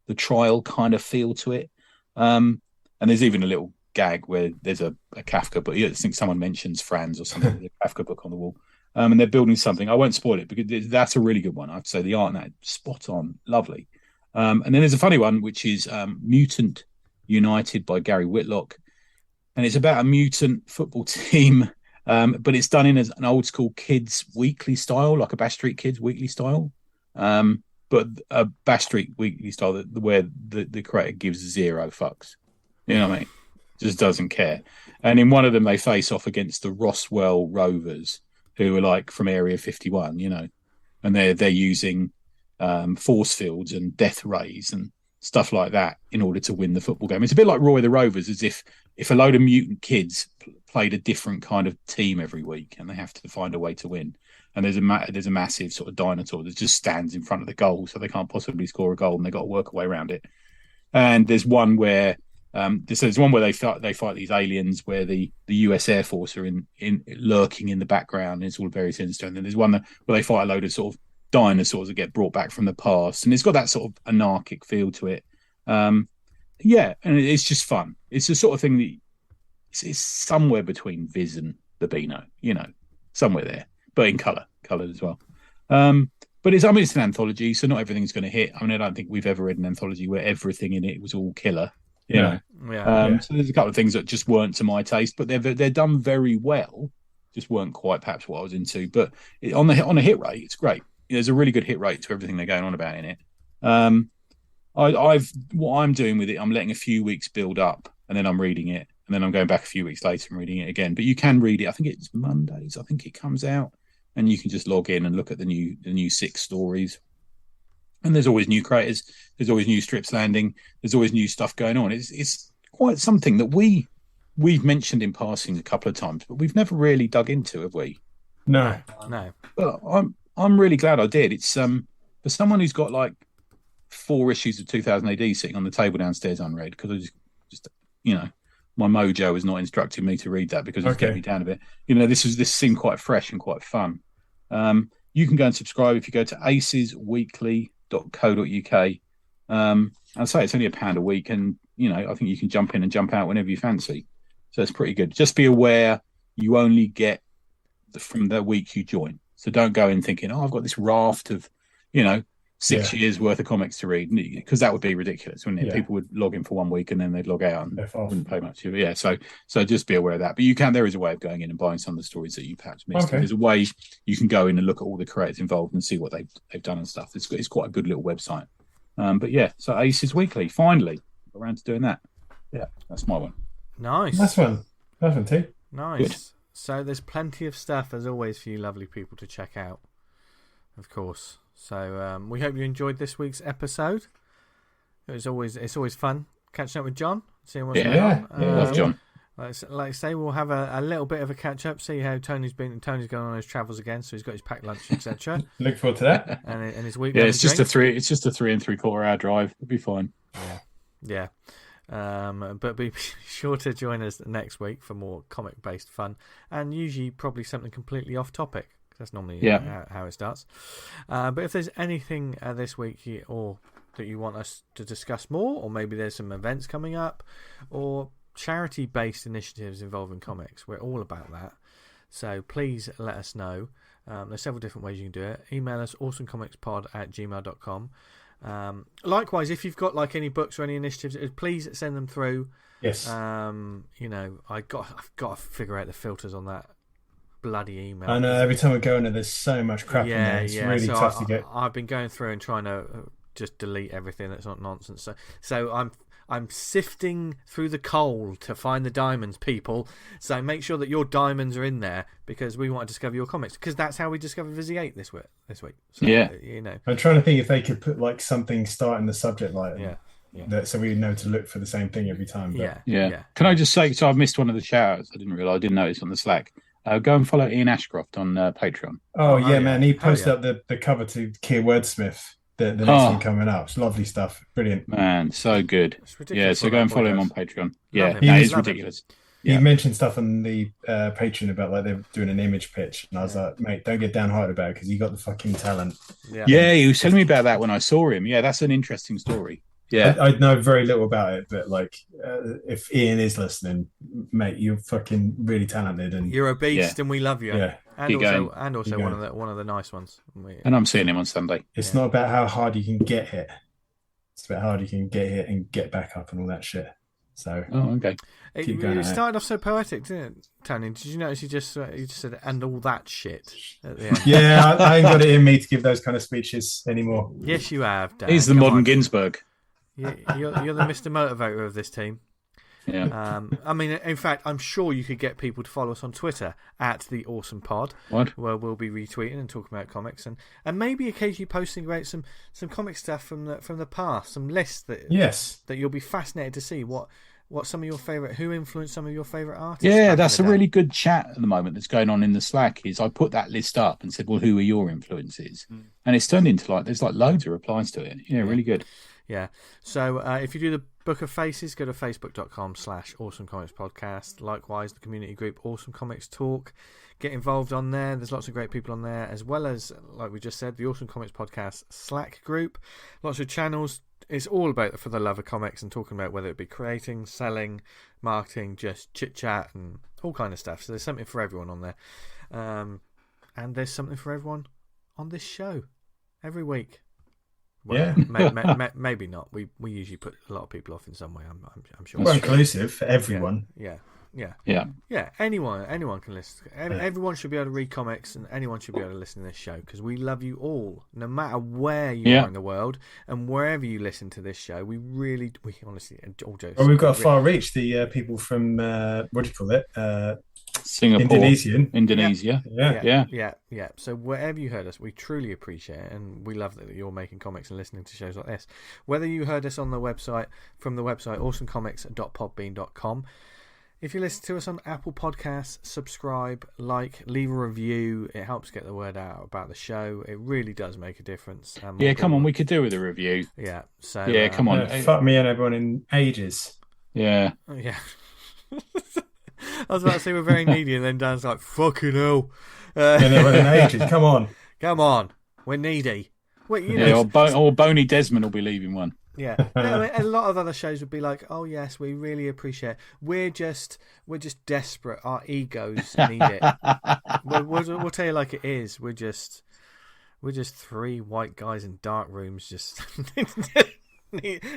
the trial kind of feel to it. And there's even a little gag where there's a Kafka, but I think someone mentions Franz or something, the Kafka book on the wall. And they're building something. I won't spoil it because that's a really good one. I have to say the art in that spot on, lovely. And then there's a funny one which is Mutant United by Gary Whitlock, and it's about a mutant football team, but it's done in an old school kids weekly style, like a Bash Street Kids weekly style, but a Bash Street weekly style where the creator gives zero fucks. You know what I mean? Just doesn't care. And in one of them, they face off against the Roswell Rovers, who are like from Area 51, and they're using force fields and death rays and stuff like that in order to win the football game. It's a bit like Roy the Rovers, as if a load of mutant kids played a different kind of team every week, and they have to find a way to win. And there's a massive sort of dinosaur that just stands in front of the goal, so they can't possibly score a goal, and they've got to work a way around it. And there's one where they fight these aliens where the US Air Force are in lurking in the background. And it's all very sinister. And then there's one where they fight a load of sort of dinosaurs that get brought back from the past, and it's got that sort of anarchic feel to it. And it's just fun. It's the sort of thing that it's somewhere between Viz and the Beano, somewhere there, but in colored as well. But it's an anthology, so not everything's going to hit. I don't think we've ever read an anthology where everything in it was all killer. So there's a couple of things that just weren't to my taste, but they're done very well. Just weren't quite perhaps what I was into. But on a hit rate, it's great. There's a really good hit rate to everything they're going on about in it. What I'm doing with it, I'm letting a few weeks build up, and then I'm reading it, and then I'm going back a few weeks later and reading it again. But you can read it. I think it's Mondays. I think it comes out, and you can just log in and look at the new 6 stories. And there's always new creators. There's always new strips landing. There's always new stuff going on. It's quite something that we've mentioned in passing a couple of times, but we've never really dug into, have we? No. But I'm really glad I did. It's for someone who's got like 4 issues of 2000 AD sitting on the table downstairs unread, because I just my mojo was not instructing me to read that because it was getting me down a bit. This seemed quite fresh and quite fun. You can go and subscribe if you go to acesweekly.co.uk. I'd say it's only £1 a week, and I think you can jump in and jump out whenever you fancy. So it's pretty good. Just be aware you only get from the week you join. So don't go in thinking, I've got this raft of, 6 years worth of comics to read, because that would be ridiculous, wouldn't it? Yeah. People would log in for 1 week and then they'd log out and wouldn't pay much. Yeah, so just be aware of that. But there is a way of going in and buying some of the stories that you perhaps missed. Okay. There's a way you can go in and look at all the creators involved and see what they've done and stuff. It's quite a good little website. But yeah, so Aces Weekly, finally got around to doing that. Yeah, that's my one. Nice. That's one too. Nice. Good. So there's plenty of stuff, as always, for you lovely people to check out, of course. So we hope you enjoyed this week's episode. It's always fun catching up with John, seeing what's going on. Yeah, love John. Like I say, we'll have a little bit of a catch up, see how Tony's been. Tony's going on his travels again, so he's got his packed lunch, etc. Look forward to that. And his week. Yeah, it's just a 3 3/4 hour drive. It'll be fine. Yeah. But be sure to join us next week for more comic based fun, and usually probably something completely off topic. That's normally how it starts. But if there's anything this week or that you want us to discuss more, or maybe there's some events coming up, or charity-based initiatives involving comics. We're all about that. So please let us know. There's several different ways you can do it. Email us awesomecomicspod@gmail.com. Likewise, if you've got like any books or any initiatives, please send them through. Yes. I've got to figure out the filters on that bloody email. I know, every time we go in there's so much crap in there. It's really tough to get. I've been going through and trying to just delete everything that's not nonsense. So I'm sifting through the coal to find the diamonds, people. So make sure that your diamonds are in there, because we want to discover your comics, because that's how we discovered Vizzy 8 this week. So, I'm trying to think if they could put like something starting the subject line. So we know to look for the same thing every time. But... Yeah. Can I just say, so I've missed one of the shout-outs. I didn't notice on the Slack. Go and follow Ian Ashcroft on Patreon. Oh, yeah, man. He posted up the cover to Keir Wordsmith, the next one coming up. It's lovely stuff. Brilliant. Man, so good. Yeah, so go and follow him on Patreon. Yeah, it's ridiculous. He mentioned stuff on the Patreon about like they're doing an image pitch. And I was like, mate, don't get downhearted about it, because he got the fucking talent. Yeah, he was telling me about that when I saw him. Yeah, that's an interesting story. Yeah, I know very little about it, but like, if Ian is listening, mate, you're fucking really talented, and you're a beast, and we love you. Yeah, and also one of the nice ones. And I'm seeing him on Sunday. It's not about how hard you can get hit; it's about how hard you can get hit and get back up and all that shit. So, okay. It started off so poetic, didn't it, Tony? Did you notice you just said "and all that shit" at the end? Yeah, I ain't got it in me to give those kind of speeches anymore. Yes, you have, Dan. He's the modern Ginsberg. You're the Mr. Motivator of this team. Yeah. I mean, in fact, I'm sure you could get people to follow us on Twitter @TheAwesomePod, where we'll be retweeting and talking about comics, and maybe occasionally posting about some comic stuff from the past, some lists that you'll be fascinated to see what some of your favorite, who influenced some of your favorite artists. Yeah, that's a really good chat at the moment that's going on in the Slack. Is I put that list up and said, well, who are your influences? And it's turned into like there's like loads of replies to it. Yeah, really good. Yeah. So if you do the Book of Faces, go to facebook.com/awesomecomicspodcast. Likewise, the community group Awesome Comics Talk. Get involved on there. There's lots of great people on there, as well as, like we just said, the Awesome Comics Podcast Slack group. Lots of channels. It's all about for the love of comics and talking about whether it be creating, selling, marketing, just chit-chat and all kind of stuff. So there's something for everyone on there. And there's something for everyone on this show every week. Well, maybe not. We usually put a lot of people off in some way. I'm sure. Well, inclusive for everyone. Yeah. Anyone can listen. Everyone should be able to read comics, and anyone should be able to listen to this show, because we love you all, no matter where you are in the world and wherever you listen to this show. We honestly, all jokes. Well, we've got far reach. The people from what do you call it? Singapore, Indonesia. Yeah. So wherever you heard us, we truly appreciate it, and we love that you're making comics and listening to shows like this. Whether you heard us on the website, from the website awesomecomics.podbean.com. If you listen to us on Apple Podcasts, subscribe, leave a review. It helps get the word out about the show. It really does make a difference. Come on, we could do with a review. Yeah. So come on. Fuck me and everyone in ages. Yeah. Yeah. I was about to say we're very needy, and then Dan's like, fucking hell. Everyone in ages. Come on. We're needy. Wait, or Boney Desmond will be leaving one. Yeah, no, a lot of other shows would be like, "Oh yes, we really appreciate it. We're just desperate. Our egos need it. We'll tell you like it is. We're just three white guys in dark rooms, just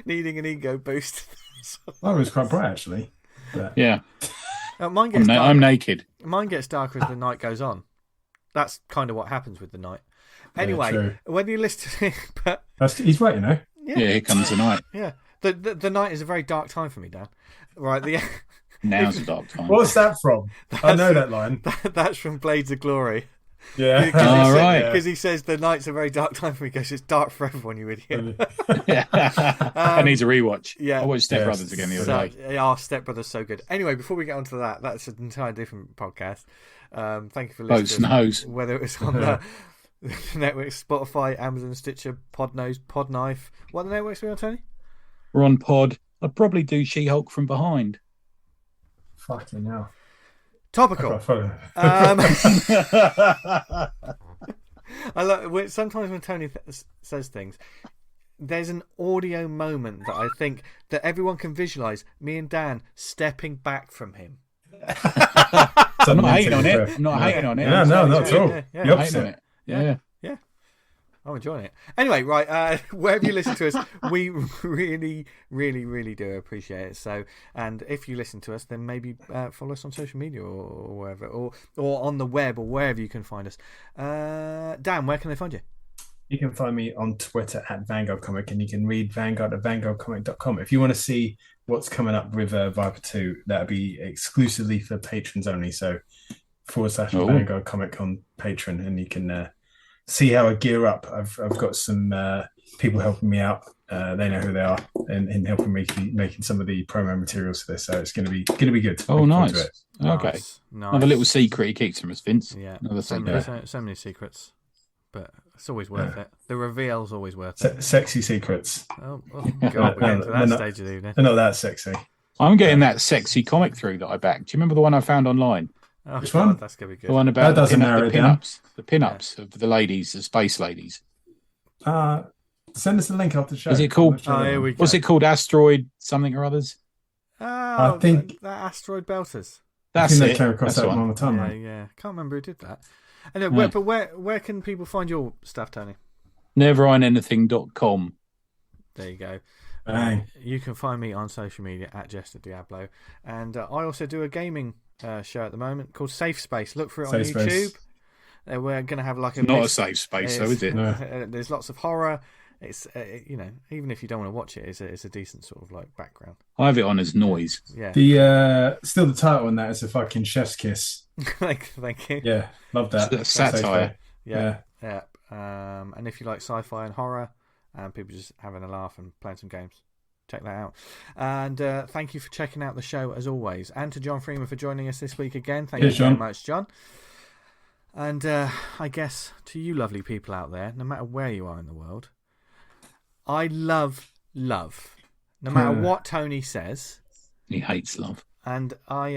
needing an ego boost." That was quite bright, actually. But... Yeah, mine gets I'm naked. Mine gets darker as the night goes on. That's kind of what happens with the night. Anyway, when you listen, but he's right, you know. Yeah, here comes the night. Yeah, the night is a very dark time for me, Dan. Right, now's a dark time. What's that from? I know that line. That's from Blades of Glory. Yeah. Because he says the night's a very dark time for me. He goes, it's dark for everyone, you idiot. I need a rewatch. Yeah. I watched Step Brothers again the other day. Our Step Brothers so good. Anyway, before we get onto that, that's an entirely different podcast. Thank you for listening. Boats and Hose. Whether it was on the network, Spotify, Amazon, Stitcher, Podnose, Podknife. What are the networks we on, Tony? We're on Pod. I'd probably do She-Hulk from behind. Fucking hell. Topical. I love sometimes when Tony says things, there's an audio moment that I think that everyone can visualize. Me and Dan stepping back from him. I'm not hating on it. I'm not hating on it. No, not at all. The opposite. Yeah. I'm enjoying it. Anyway, right, wherever you listen to us, we really, really, really do appreciate it. So, and if you listen to us, then maybe follow us on social media or wherever, or on the web or wherever you can find us. Dan, where can they find you? You can find me on Twitter at Vanguard Comic, and you can read Vanguard at vanguardcomic.com. If you want to see what's coming up with Viper 2, that'll be exclusively for patrons only. So /Vanguard Comic on Patreon, and you can see how I gear up. I've got some people helping me out. They know who they are, in helping me making some of the promo materials for this. So it's going to be good. Oh, nice. Okay, nice. Another little secret he keeps from us, Vince. Yeah, so many secrets, but it's always worth it. The reveal's always worth it. Sexy secrets. Oh God, we're getting to that stage of the evening. They're not that sexy. I'm getting that sexy comic through that I backed. Do you remember the one I found online? Oh, which one? That's gonna be good. The one about the pin-ups of the ladies, the space ladies. Send us a link after the show. Is it called? Here we go. What's it called? Asteroid something or others? I think that Asteroid Belters. That's it. Came across that one all the time. Yeah. Can't remember who did that. Anyway, but where can people find your stuff, Tony? Neverindanything.com. There you go. Bang. You can find me on social media at Jester Diablo, and I also do a gaming show at the moment called Safe Space. Look for it on YouTube. We're going to have like not a safe space, though, is it? No. There's lots of horror. It's even if you don't want to watch it, it's a decent sort of like background. I have it on as noise. Yeah. The still the title on that is a fucking chef's kiss. Thank you. Yeah, love that. It's satire. Yeah. And if you like sci-fi and horror, and people just having a laugh and playing some games, check that out. And thank you for checking out the show as always, and to John Freeman for joining us this week again. Thank you very much, John. And I guess to you lovely people out there, no matter where you are in the world, I love love. No matter what Tony says. He hates love. And I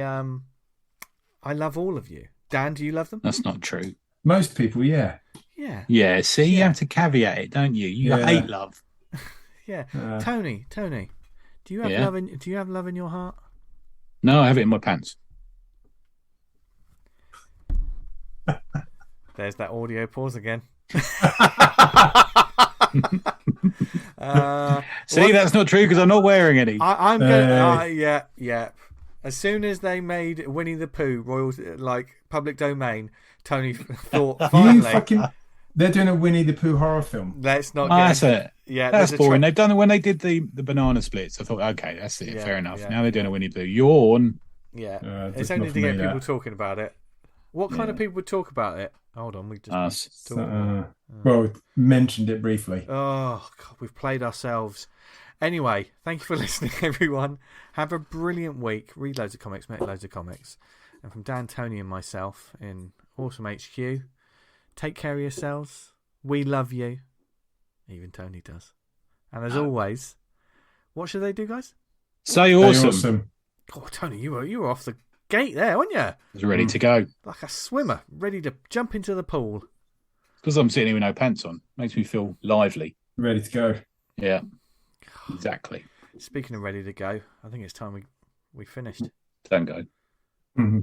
love all of you. Dan, do you love them? That's not true. Most people, yeah. Yeah. Yeah, see, you have to caveat it, don't you? You hate love. Yeah. Tony, do you have love in your heart? No, I have it in my pants. There's that audio pause again. See, that's not true because I'm not wearing any. I'm gonna. Yeah. As soon as they made Winnie the Pooh royal, like public domain, Tony thought finally. They're doing a Winnie the Pooh horror film. Let's not. That's it. Yeah, that's boring. They've done it when they did the banana splits. I thought, okay, that's it. Fair enough. Now they're doing a Winnie the Pooh. Yawn. Yeah, it's only to get people talking about it. What kind of people would talk about it? Hold on, we just well, mentioned it briefly. Oh God, we've played ourselves. Anyway, thank you for listening, everyone. Have a brilliant week. Read loads of comics, make loads of comics. And from Dan, Tony, and myself in Awesome HQ, take care of yourselves. We love you. Even Tony does. And as always, what should they do, guys? Say awesome. Oh, Tony, you were off the gate there, weren't you? I was ready to go. Like a swimmer, ready to jump into the pool. Because I'm sitting here with no pants on. Makes me feel lively. Ready to go. Yeah, exactly. Speaking of ready to go, I think it's time we finished. Don't go. Mm-hmm.